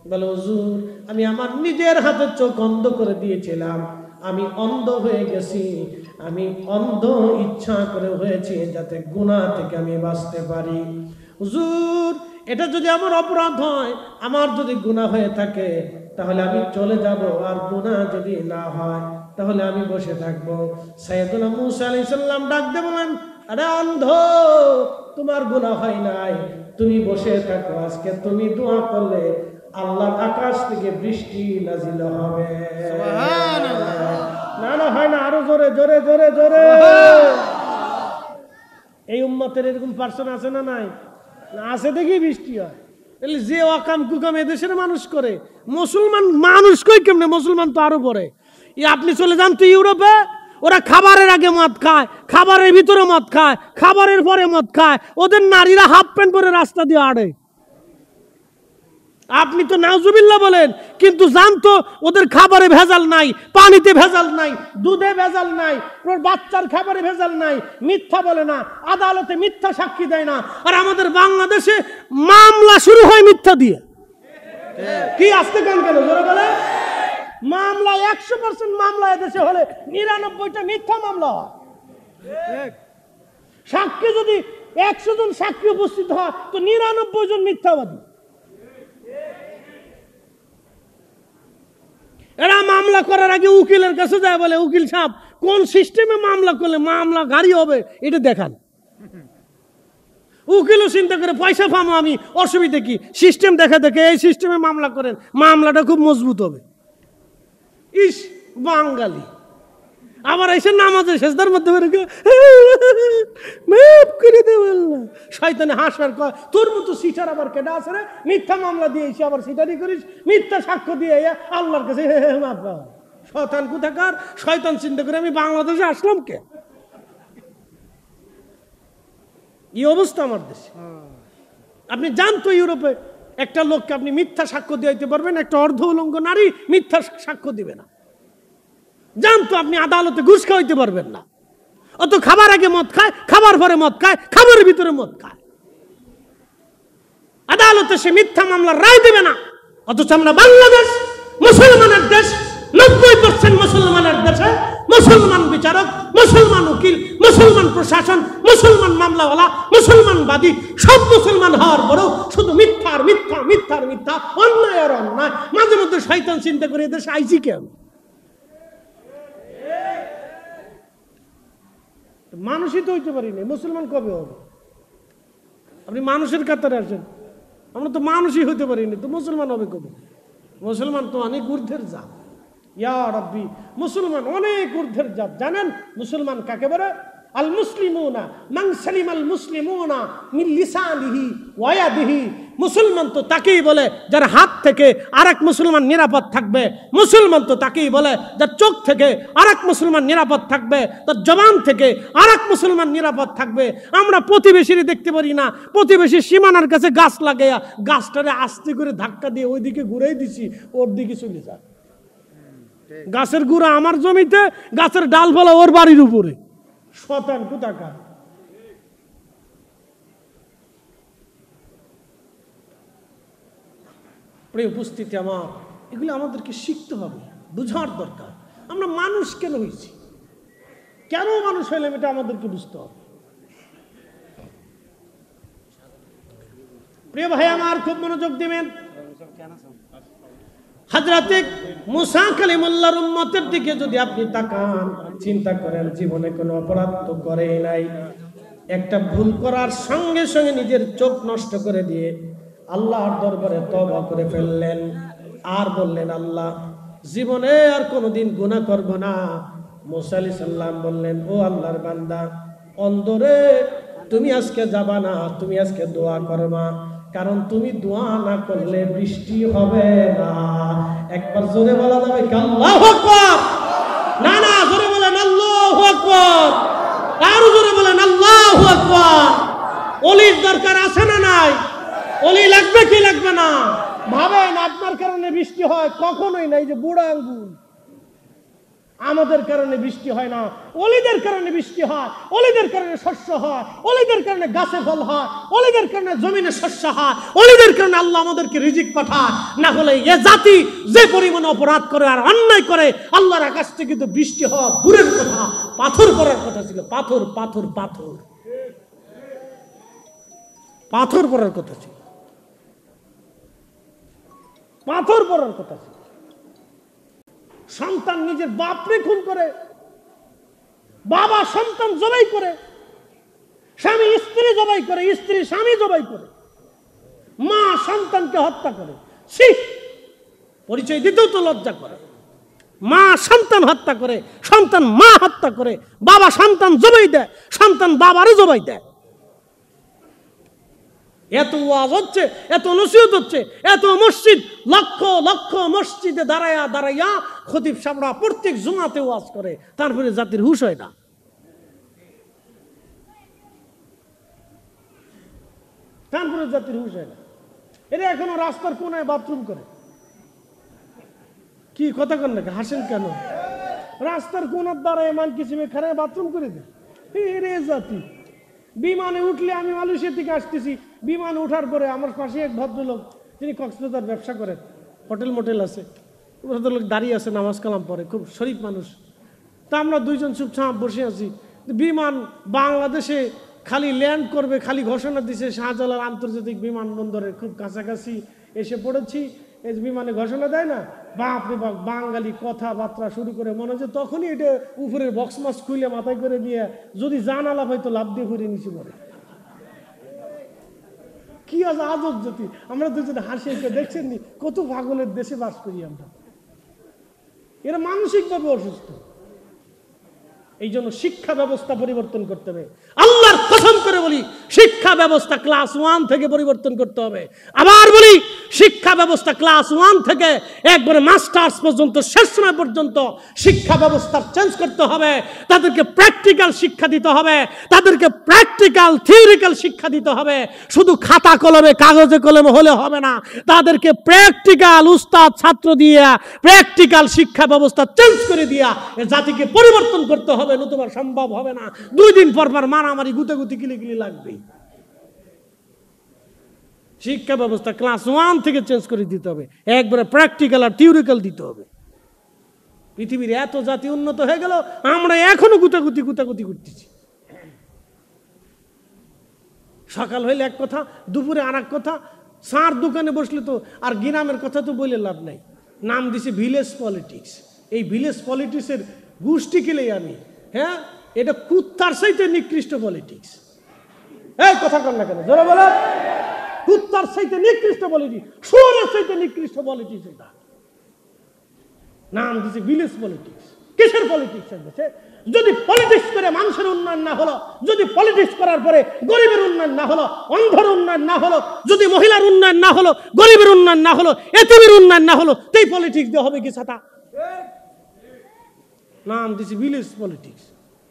বলে হুজুর আমি আমার নিজের হাতে চোখ অন্ধ করে দিয়েছিলাম, আমি অন্ধ হয়ে গেছি, আমি অন্ধ ইচ্ছা করে হয়েছে যাতে গুনাহ থেকে আমি বাঁচতে পারি। হুজুর এটা যদি আমার অপরাধ হয়, আমার যদি গুনাহ হয়ে থাকে তাহলে আমি চলে যাব, আর গুনাহ যদি না হয় তাহলে আমি বসে থাকবো। সাইয়েদুনা মূসা আলাইহিস সালাম ডাক দিয়ে বলেন, আরে অন্ধ, তোমার গুনাহ হয় নাই, তুমি বসে থাকো, আজকে তুমি দোয়া করলে আল্লাহর আকাশ থেকে বৃষ্টি নাজিল হবে। সুবহানাল্লাহ। না না হয় না, আরো জোরে জোরে জোরে জোরে। এই উম্মতের এরকম পার্সন আছে না নাই? আছে দেখি বৃষ্টি হয়। যে অকাম কুকাম এদেশের মানুষ করে, মুসলমান মানুষ কই কেমনে? মুসলমান তো আরো পরে। আপনি চলে যান তো ইউরোপে, ওরা খাবারের আগে মদ খায়, খাবারের ভিতরে মদ খায়, খাবারের পরে মদ খায়, ওদের নারীরা হাফ প্যান্ট পরে রাস্তা দিয়ে আড়ে। আপনি তো নাউজুবিল্লাহ বলেন, কিন্তু জানতো ওদের খাবারে ভেজাল নাই, পানিতে ভেজাল নাই, দুধে ভেজাল নাই, ওর বাচ্চার খাবারে ভেজাল নাই, মিথ্যা বলে না, আদালতে মিথ্যা সাক্ষী দেয় না। আর আমাদের বাংলাদেশে মামলা শুরু হয় মিথ্যা দিয়ে। কি আসতে কেন কেন জোরে বলে? মামলা 100% মামলা এদেশে হলে 99টা মিথ্যা মামলা হয়। সাক্ষী যদি 100 জন সাক্ষী উপস্থিত হয় তো 99 জন মিথ্যাবাদী। এরা মামলা করার আগে উকিলের কাছে যায়, বলে উকিল সাহেব কোন সিস্টেমে মামলা করলে মামলা গাড়ি হবে এটা দেখান। উকিলও চিন্তা করে পয়সা পাবো আমি, অসুবিধা কি, সিস্টেম দেখা দেখে এই সিস্টেমে মামলা করেন, মামলাটা খুব মজবুত হবে। ইস বাঙালি আবার এসে নামাজে সেজদার মধ্যে মাফ করে দে আল্লাহ। শয়তানে হাসার কয়, তোর মতো সিটার আবার কেডা আছে রে? মিথ্যা মামলা দিয়েছি আবার সিটারি করিস, মিথ্যা সাক্ষ্য দিয়ে আল্লাহর কাছে মাফ পাওয়া। শয়তান কোথাকার, শয়তান চিন্তা করে আমি বাংলাদেশে আসলাম কে? এই অবস্থা আমার দেশে। আপনি জানতো ইউরোপে একটা লোককে আপনি মিথ্যা সাক্ষ্য দিতে পারবেন, একটা অর্ধ উলঙ্গ নারী মিথ্যা সাক্ষ্য দিবে না। জানতো আপনি আদালতে ঘুষ খাওয়াইতে পারবেন না। অত খাবার আগে মদ খায়, খাবার পরে মদ খায়, খাবারের ভিতরে মদ খায়, আদালতে সে মিথ্যা মামলার রায় দেবে না। অথচ আমরা বাংলাদেশ মুসলমানের দেশ, 90% মুসলমানের দেশে মুসলমান বিচারক, মুসলমান উকিল, মুসলমান প্রশাসন, মুসলমান মামলাওয়ালা, মুসলমানবাদী, সব মুসলমান হওয়ার পরেও শুধু মিথ্যার মিথ্যা, মিথ্যার মিথ্যা, অন্যায় আর অন্যায়। মাঝে মধ্যে শয়তান চিন্তা করে এদেশে আইছি কেন? মানুষই তো হইতে পারি না, মুসলমান কবে হবে? আপনি মানুষের কাতারে আসেন, আমরা তো মানুষই হইতে পারিনি, তো মুসলমান হবে কবে? মুসলমান তো অনেক ঊর্ধ্বের জাত। ইয়া রাব্বি, মুসলমান অনেক ঊর্ধ্বের জাত। জানেন মুসলমান কাকে বলে? আল মুসলিমুনা মান সালিমাল মুসলিমুনা মিন লিসানিহি ওয়া ইয়াদিহি। মুসলমান তো তাকেই বলে যার হাত থেকে আরেক মুসলমান নিরাপদ থাকবে। মুসলমান তো তাকেই বলে যার চোখ থেকে আরেক মুসলমান নিরাপদ থাকবে, তার জবান থেকে আরেক মুসলমান নিরাপদ থাকবে। আমরা প্রতিবেশীরই দেখতে পারি না, প্রতিবেশীর সীমানার কাছে গাছ লাগাইয়া গাছটারে আস্তে করে ধাক্কা দিয়ে ওইদিকে ঘুরাই দিছি, ওর দিকে চলে যায়। গাছের গুঁড়া আমার জমিতে, গাছের ডালপালা ওর বাড়ির উপরে। শয়তান কোথাকার। প্রিয় উপস্থিতি আমার, এগুলো আমাদেরকে শিখতে হবে, বুঝার দরকার। আমরা মানুষ কেন হয়েছি, কেন মানুষ হইলাম, এটা আমাদেরকে বুঝতে হবে। প্রিয় ভাই আমার, খুব মনোযোগ দিবেন। হযরতে মুসা কালিমুল্লাহর উম্মতের দিকে যদি আপনি তাকান, চিন্তা করেন, জীবনে কোনো অপরাধ তো করেই নাই। একটা ভুল করার সঙ্গে সঙ্গে নিজের চোখ নষ্ট করে দিয়ে আল্লাহর দরবারে তওবা করে ফেললেন, আর বললেন, আল্লাহ, জীবনে আর কোনোদিন গুনাহ করব না। মুসা আলাইহিস সালাম বললেন, ও আল্লাহর বান্দা, অন্তরে তুমি আজকে যাবা না, তুমি আজকে দোয়া করবা, কারণ তুমি দোয়া না করলে বৃষ্টি হবে না। একবার জোরে বলা যাবে কি আল্লাহু আকবার? না না, জোরে বলেন আল্লাহু আকবার। আরো জোরে বলেন আল্লাহু আকবার। ওলির দরকার আছে না নাই? ওলি লাগবে কি লাগবে না? ভাবেন, আপনার কারণে বৃষ্টি হয়? কখনোই নাই। যে বুড়া আঙ্গুল, আমাদের কারণে বৃষ্টি হয় না, ওলিদের কারণে বৃষ্টি হয়। ওলিদের কারণে শস্য হয়, ওলিদের কারণে গাছে ফল হয়, ওলিদের কারণে জমিনে শস্য হয়, ওলিদের কারণে আল্লাহ আমাদেরকে রিজিক পাঠায়। না হলে এ জাতি যে পরিমাণে অপরাধ করে আর অন্যায় করে, আল্লাহর আকাশ থেকে তো বৃষ্টি হওয়া দূরের কথা, পাথর পড়ার কথা ছিল। পাথর পাথর পাথর পাথর পড়ার কথা ছিল, পাথর পড়ার কথা ছিল। সন্তান নিজের বাপরে খুন করে, বাবা সন্তান জবাই করে, স্বামী স্ত্রী জবাই করে, স্ত্রী স্বামী জবাই করে, মা সন্তানকে হত্যা করে। ছি, পরিচয় দিতেও তো লজ্জা করে। মা সন্তান হত্যা করে, সন্তান মা হত্যা করে, বাবা সন্তান জবাই দেয়, সন্তান বাবারও জবাই দেয়। এত ওয়াজ হচ্ছে, এত নসিহত হচ্ছে, এত মসজিদ, লক্ষ লক্ষ মসজিদে দাঁড়াইয়া দাঁড়াইয়া খতিব সাহেবরা প্রত্যেক জুমাতে ওয়াজ করে, তারপরে জাতির হুঁশ হয় না। তারপরে জাতির হুঁশ হয় না। এরা এখনো রাস্তার কোনায় বাথরুম করে। কি কথা কন নাকি, হাসেন কেন? রাস্তার কোনার দ্বারায় মান কিসিমে খারাপ বাথরুম করে দেয়। এরে জাতি। বিমানে উঠলে, আমি মালয়েশিয়া থেকে আসতেছি, বিমানে উঠার পরে আমার পাশে এক ভদ্রলোক, তিনি কক্সবাজার ব্যবসা করেন, হোটেল মোটেল আছে, ভদ্রলোক দাঁড়িয়ে আছে, নামাজ কালাম পড়ে, খুব শরীফ মানুষ। তা আমরা দুইজন চুপচাপ বসে আছি। বিমান বাংলাদেশে খালি ল্যান্ড করবে, খালি ঘোষণা দিছে শাহজালাল আন্তর্জাতিক বিমানবন্দরের খুব কাছাকাছি এসে পড়েছি। এই বিমানে ঘোষণা দেয় না, বাপরে বাপ, বাঙালি কথাবার্তা শুরু করে, মনে হচ্ছে তখনই এটা উপরের বক্স মাছ খুলে মাথায় করে দিয়ে যদি জানালা হয়তো লাভ দিয়ে করে নিচে পড়ে। কি আজ আজব জাতি। আমরা দুজন হাসি দেখছেন নি, কত পাগলের দেশে বাস করি আমরা। এরা মানসিকভাবে অসুস্থ। এই জন্য শিক্ষা ব্যবস্থা পরিবর্তন করতে হবে। আল্লাহর কসম করে বলি, শিক্ষা ব্যবস্থা ক্লাস 1 থেকে পরিবর্তন করতে হবে। আবার বলি, শিক্ষা ব্যবস্থা ক্লাস 1 থেকে একবারে মাস্টার্স পর্যন্ত, শেষ সময় পর্যন্ত শিক্ষা ব্যবস্থা চেঞ্জ করতে হবে। তাদেরকে প্র্যাকটিক্যাল শিক্ষা দিতে হবে, তাদেরকে প্র্যাকটিক্যাল থিওরিক্যাল শিক্ষা দিতে হবে। শুধু খাতা কলমে, কাগজে কলমে হলে হবে না, তাদেরকে প্র্যাকটিক্যাল উস্তাদ ছাত্র দিয়ে প্র্যাকটিক্যাল শিক্ষা ব্যবস্থা চেঞ্জ করে দিয়া এ জাতিকে পরিবর্তন করতে হবে। নতুবা সম্ভব হবে না। 2 দিন পর পর মারামারি, গুতাগুতি, কিলিকিলি লাগবে। শিক্ষা ব্যবস্থা ক্লাস 1 থেকে চেঞ্জ করে দিতে হবে, একবারে প্র্যাকটিক্যাল আর থিওরিক্যাল দিতে হবে। পৃথিবীর এত জাতি উন্নত হয়ে গেল, আমরা এখনো গুতাগুতি করতেছি। সকাল হইলে এক কথা, দুপুরে আর এক কথা। চার দোকানে বসলে তো আর গ্রামের কথা তো বলে লাভ নাই। নাম দিছে ভিলেজ পলিটিক্স। এই ভিলেজ পলিটিক্সের গোষ্ঠী কেলেই আমি, হ্যাঁ, এটা কুত্তার চাইতে নিকৃষ্ট পলিটিক্স। এই কথা কর না কেন, জোরে বলো। কুত্তার চাইতে নিকৃষ্ট পলিটিক্স, শুয়োরের চাইতে নিকৃষ্ট পলিটিক্স এটা। নাম দিছে ভিলেজ পলিটিক্স। কিসের পলিটিক্স? যদি পলিটিক্স করে মানুষের উন্নয়ন না হলো, যদি পলিটিক্স করার পরে গরিবের উন্নয়ন না হলো, অন্ধের উন্নয়ন না হলো, যদি মহিলার উন্নয়ন না হলো, গরিবের উন্নয়ন না হলো, এতিমের উন্নয়ন না হলো, এই পলিটিক্স দিয়ে হবে কি ছাতা? নাম দিছে ভিলেজ পলিটিক্স।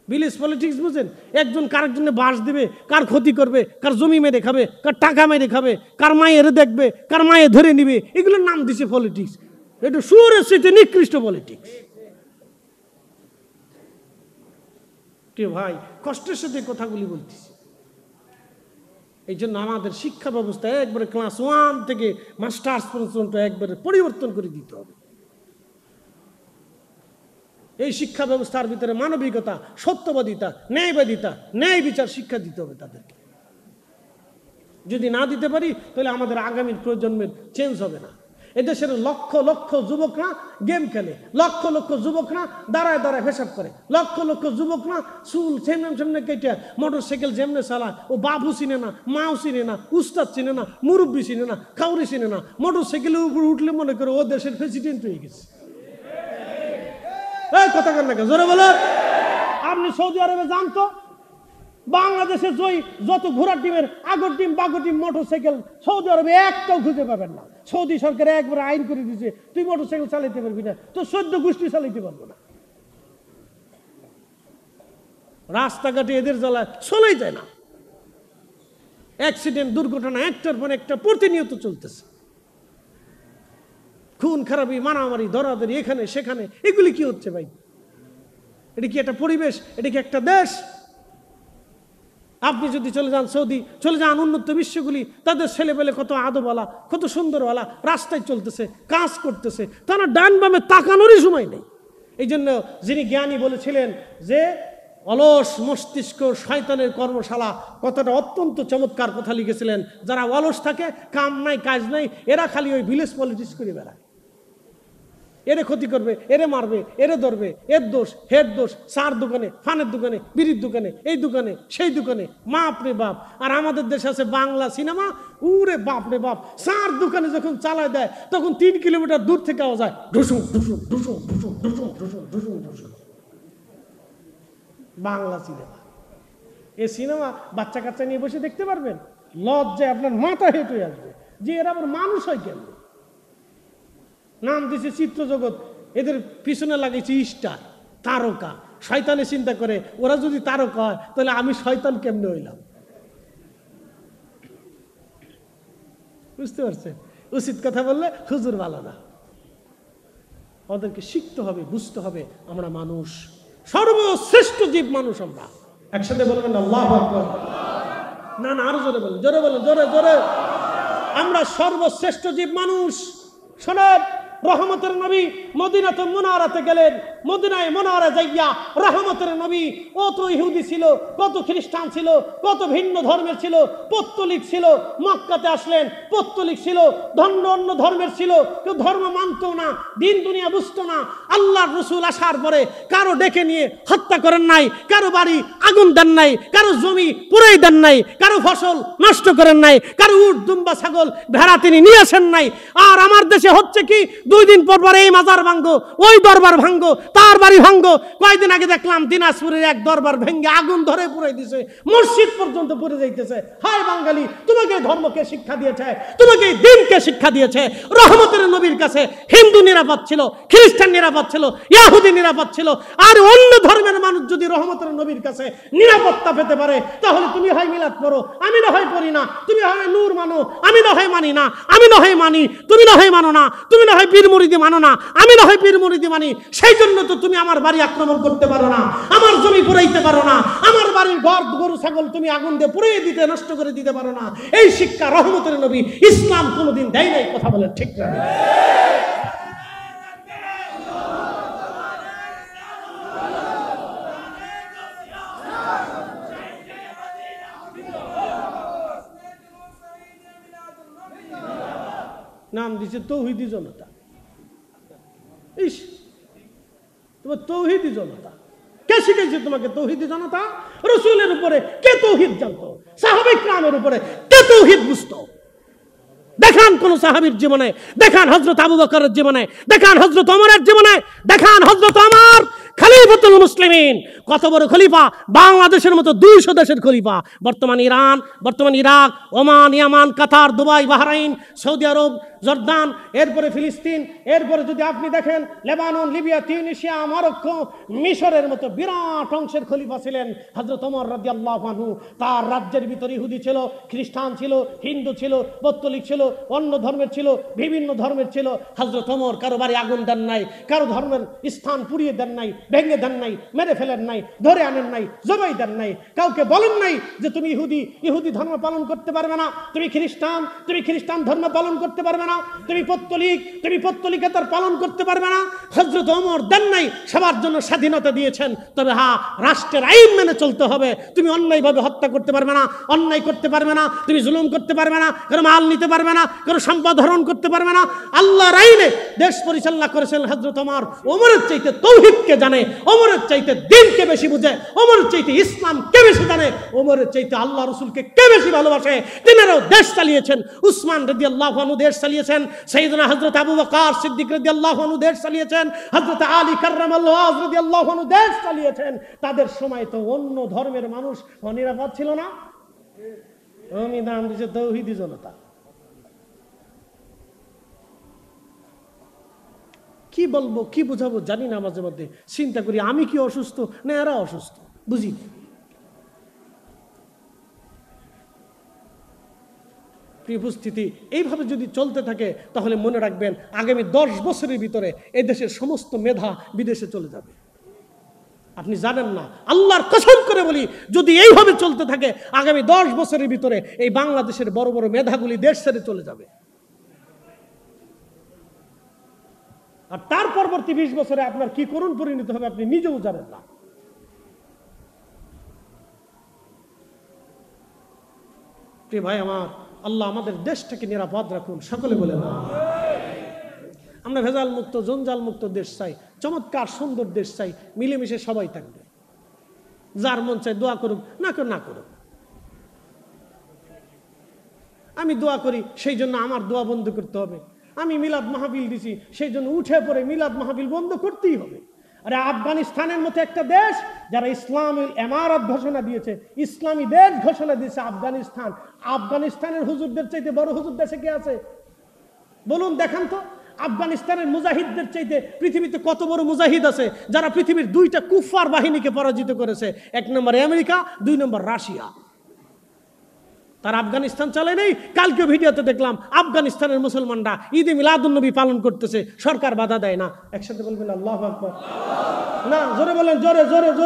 ভিলেজ পলিটিক্স বুঝেন? একজন কারের জন্য বাস দিবে, কার ক্ষতি করবে, কার জমি মেরে খাবে, কার টাকা মেরে খাবে, কার মায়ের দেখবে, কার মায়ে ধরে নিবে, এগুলোর নাম দিছে পলিটিক্স। এটা শুয়োরের চাইতে নিকৃষ্ট পলিটিক্স। ভাই, কষ্টের সাথে কথাগুলি বলতেছি। এই জন্য আমাদের শিক্ষা ব্যবস্থা একবারে ক্লাস 1 থেকে মাস্টার্স পর্যন্ত একবারে পরিবর্তন করে দিতে হবে। এই শিক্ষা ব্যবস্থার ভিতরে মানবিকতা, সত্যবাদিতা, ন্যায়বাদিতা, ন্যায় বিচার শিক্ষা দিতে হবে তাদেরকে। যদি না দিতে পারি তাহলে আমাদের আগামীর প্রজন্মের চেঞ্জ হবে না। এদেশের লক্ষ লক্ষ যুবকরা গেম খেলে, লক্ষ লক্ষ যুবকরা দাঁড়ায় দাঁড়ায় পেশাব করে, লক্ষ লক্ষ যুবকরা চুল সেমনে কেটে মোটরসাইকেল যেমনে চালায়, ও বাবু চিনে না, মাও চিনে না, উস্তাদ চিনে না, মুরব্বী চিনে না, কাউরি চিনে না। মোটরসাইকেলের উপর উঠলে মনে করে ও দেশের প্রেসিডেন্ট হয়ে গেছে। এই কথা কেন না জোরে বলো। আপনি সৌদি আরবে জানতো বাংলাদেশের যত ঘোড়ার টিমের আগর টিম বাগর টিম মোটরসাইকেল সৌদি আরবে একটাও খুঁজে পাবেন না। সৌদি সরকার একবার আইন করে দিয়েছে, তুই মোটরসাইকেল চালাইতে পারবি না, তো 14 গোষ্ঠী চালাইতে পারবো না। রাস্তাঘাটে এদের জ্বালায় চলেই যায় না। অ্যাক্সিডেন্ট, দুর্ঘটনা একটার পর একটা প্রতিনিয়ত চলতেছে। খুন খারাপি, মারামারি, ধরাধরি, এখানে সেখানে, এগুলি কি হচ্ছে ভাই? এটা কি একটা পরিবেশ? এটা কি একটা দেশ? আপনি যদি চলে যান সৌদি, চলে যান উন্নত বিশ্বগুলি, তাদের ছেলেপেলে কত আদবওয়ালা, কত সুন্দরওয়ালা, রাস্তায় চলতেছে, কাজ করতেছে, তারা ডান বামে তাকানোরই সময় নেই। এই জন্য যিনি জ্ঞানী বলেছিলেন যে অলস মস্তিষ্ক শয়তানের কর্মশালা, কথাটা অত্যন্ত চমৎকার কথা লিখেছিলেন। যারা অলস থাকে, কাম নাই কাজ নাই, এরা খালি ওই ভিলেজ পলিটিক্স করে বেড়ায়। এরে ক্ষতি করবে, এরে মারবে, এরে ধরবে, এর দোষ, হের দোষ, চার দোকানে, ফানের দোকানে, বিড়ির দোকানে, এই দোকানে, সেই দোকানে, বাপ রে বাপ। আর আমাদের দেশে আছে বাংলা সিনেমা, উরে বাপ রে বাপ। চার দোকানে যখন চালায় দেয় তখন 3 কিলোমিটার দূর থেকে আওয়াজ হয় ঢুসুম ঢুসুম ঢুসুম ঢুসুম ঢুসুম ঢুসুম ঢুসুম ঢুসুম। বাংলা সিনেমা, এই সিনেমা বাচ্চা কাচ্চা নিয়ে বসে দেখতে পারবেন? লজ্জায় আপনার মাথা হেঁট হয়ে আসবে যে এরা আবার মানুষ হয় কেন? নাম দিছে চিত্র জগৎ, এদের পিছনে লাগাইছে স্টার, তারকা। শয়তানে চিন্তা করে ওরা যদি তারকা হয় তাহলে আমি শয়তান কেমনে হইলাম? বুঝতে পারছেন? উচিত কথা বললে হুজুর ভালো না। ওদেরকে শিখতে হবে, বুঝতে হবে আমরা মানুষ, সর্বশ্রেষ্ঠ জীব মানুষ আমরা। একসাথে বলবেন আল্লাহু আকবার। না না, আরো জোরে বলেন, জোরে বলেন, জোরে জোরে। আমরা সর্বশ্রেষ্ঠ জীব মানুষ। শোনেন, রহমতের নবী মদিনাতে মুনাওয়ারাতে গেলেন। মদিনায় মুনাওয়ারা যাইয়া রহমতের নবী, কত ইহুদি ছিল, কত খ্রিস্টান ছিল, কত ভিন্ন ধর্মের ছিল, পত্তলিক ছিল। মক্কাতে আসলেন, পত্তলিক ছিল, অন্য ধর্মের ছিল, কেউ ধর্ম মানত না, দিন দুনিয়া বুঝতো না। আল্লাহর রাসূল আসার পরে কারো ডেকে নিয়ে হত্যা করেন নাই, কারো বাড়ি আগুন দেন নাই, কারো জমি পুরাই দেন নাই, কারো ফসল নষ্ট করেন নাই, কারো উট দুম্বা ছাগল ভেড়া তিনি নিয়ে আসেন নাই। আর আমার দেশে হচ্ছে কি, 2 দিন পর পর এই মাজার ভাঙ্গো, ওই দরবার ভাঙ্গো, তার বাড়ি ভাঙ্গো। কয়েকদিন আগে দেখলাম দিনাজপুরের এক দরবার ভেঙ্গে আগুন ধরে পুড়াই দিছে, মসজিদ পর্যন্ত পুড়ে যাইতেছে। হায় বাঙালি, তোমাকে ধর্মকে শিক্ষা দিয়েছে, তোমাকে দিনকে শিক্ষা দিয়েছে। রহমতের নবীর কাছে হিন্দু নিরাপদ ছিল, খ্রিস্টান নিরাপদ ছিল, ইহুদি নিরাপদ ছিল। আর অন্য ধর্মের মানুষ যদি রহমতের নবীর কাছে নিরাপত্তা পেতে পারে, তাহলে তুমি হয় মিলাদ পড়ো, আমি না হয় পড়ি না, তুমি হয় নূর মানো, আমি না হয় মানি না, আমি না হয় মানি, তুমি না হয় মানো না, তুমি না হয় পীর মুরিদি মানো না, আমি না হয় পীর মুরিদি মানি। সেই জন্য তো তুমি আমার বাড়ি আক্রমণ করতে পারো না, আমার জমি পুরাইতে পারো না, আমার বাড়ির ঘর গরু ছাগল তুমি আগুন দিয়ে পুড়িয়ে দিতে, নষ্ট করে দিতে পারো না। এই শিক্ষা রহমতের নবী ইসলাম কোনোদিন দেয় নাই। কথা বলেন ঠিক না? নাম দিছে তৌহিদি জনতা। ইস, তোমার তৌহিদি জনতা কে শিখেছে তোমাকে? তৌহিদি জনতা। রাসূলের উপরে কে তৌহিদ জানতো? সাহাবায়ে কিরামের উপরে কে তৌহিদ বুঝতো? দেখান কোন সাহাবীর জীবনে, দেখান হযরত আবু বকরের জীবনে, দেখান হযরত ওমরের জীবনে, দেখান হযরত ওমর খলিফাতুল মুসলিমিন, কত বড় খলিফা, বাংলাদেশের মতো 200 দেশের খলিফা। বর্তমান ইরান, বর্তমান ইরাক, ওমান, ইয়ামান, কাতার, দুবাই, বাহরাইন, সৌদি আরব, জর্দান, এরপরে ফিলিস্তিন, এরপরে যদি আপনি দেখেন লেবানন, লিবিয়া, তিউনিসিয়া, মরক্কো, মিশরের মতো বিরাট অংশের খলিফা ছিলেন হযরত ওমর রাদিয়াল্লাহু আনহু। তার রাজ্যের ভিতরে ইহুদি ছিল, খ্রিস্টান ছিল, হিন্দু ছিল, পত্তলিক ছিল, অন্য ধর্মের ছিল, বিভিন্ন ধর্মের ছিল। হযরত ওমর কারো বাড়ি আগুন দেন নাই, কারো ধর্মের স্থান পুড়িয়ে দেন নাই, ভেঙে দেন নাই, মেরে ফেলেন নাই, ধরে আনেন নাই, জবাই দেন নাই, কাউকে বলেন নাই যে তুমি ইহুদি ধর্ম পালন করতে পারবে না, তুমি খ্রিস্টান ধর্ম পালন করতে পারবে না, তুমি পত্তলিকতার পালন করতে পারবে না। হযরত ওমর দেন নাই, সবার জন্য স্বাধীনতা দিয়েছেন, তবে রাষ্ট্রের আইন মেনে চলতে হবে। তুমি অন্যায়ভাবে হত্যা করতে পারবে না, অন্যায় করতে পারবে না, তুমি জুলুম করতে পারবে না, কারো মাল নিতে পারবে না, কারো সম্পদ হরণ করতে পারবে না। আল্লাহর আইনে দেশ পরিচালনা করেছেন হযরত ওমর। ওমরের চাইতে তৌহিদকে জানে, ওমরের চাইতে দ্বীনকে বেশি বুঝে, ওমরের চাইতে ইসলামকে বেশি জানে, ওমরের চাইতে আল্লাহ রাসূলকে কে বেশি ভালোবাসে। তিনারাও দেশ চালিয়েছেন। উসমান রাদিয়াল্লাহু আনহু দেশ চালিয়েছেন, সাইয়েদনা হযরত আবু বকর সিদ্দিক রাদিয়াল্লাহু আনহু দেশ চালিয়েছেন, হযরত আলী কাররামাল্লাহু ওয়াজহু রাদিয়াল্লাহু আনহু দেশ চালিয়েছেন। তাদের সময় তো অন্য ধর্মের মানুষ নিরাপদ ছিল না। আমি নাম দিয়েছে তৌহিদি জনতা। কি বলবো, কি বুঝাবো জানি না। মাঝে মধ্যে চিন্তা করি আমি কি অসুস্থ না এরা অসুস্থ, বুঝি। প্রিয় উপস্থিতি, এইভাবে যদি চলতে থাকে তাহলে মনে রাখবেন আগামী 10 বছরের ভিতরে এই দেশের সমস্ত মেধা বিদেশে চলে যাবে। আপনি জানেন না, আল্লাহর কসম করে বলি, যদি এইভাবে চলতে থাকে আগামী 10 বছরের ভিতরে এই বাংলাদেশের বড় বড় মেধাগুলি দেশ ছেড়ে চলে যাবে। আর তার পরবর্তী 20 বছরে আপনার কি করুণ পরিণত হবে আপনি নিজেও জানেন না। প্রিয় ভাই আমার, আল্লাহ আমাদের দেশটাকে নিরাপদ রাখুন, সকলে বলে না। আমরা ভেজাল মুক্ত, জঞ্জাল মুক্ত দেশ চাই, চমৎকার সুন্দর দেশ চাই, মিলেমিশে সবাই থাকবে। যার মন চাই দোয়া করুক, না করুক। আমি দোয়া করি, সেই জন্য আমার দোয়া বন্ধ করতে হবে। আমি মিলাদ মাহফিল দিছি, সেই জন্য উঠে পড়ে মিলাদ মাহফিল বন্ধ করতেই হবে। আরে আফগানিস্তানের মতো একটা দেশ যারা ইসলামী এমারত ঘোষণা দিয়েছে, ইসলামী দেশ ঘোষণা দিয়েছে আফগানিস্তানের হুজুরদের চাইতে বড় হুজুর দেশে কে আছে বলুন, দেখান তো। আফগানিস্তানের মুজাহিদদের চাইতে পৃথিবীতে কত বড় মুজাহিদ আছে যারা পৃথিবীর 2টা কুফফার বাহিনীকে পরাজিত করেছে। 1 নম্বর আমেরিকা, 2 নম্বর রাশিয়া। তার আফগানিস্তান চলে নেই। কালকে ভিডিওতে দেখলাম আফগানিস্তানের মুসলমানরা ঈদে মিলাদুন্নবী পালন করতেছে, সরকার বাধা দেয় না। একসাথে বলবেন আল্লাহু আকবার। না, জোরে বলেন, জোরে জোরে জোরে।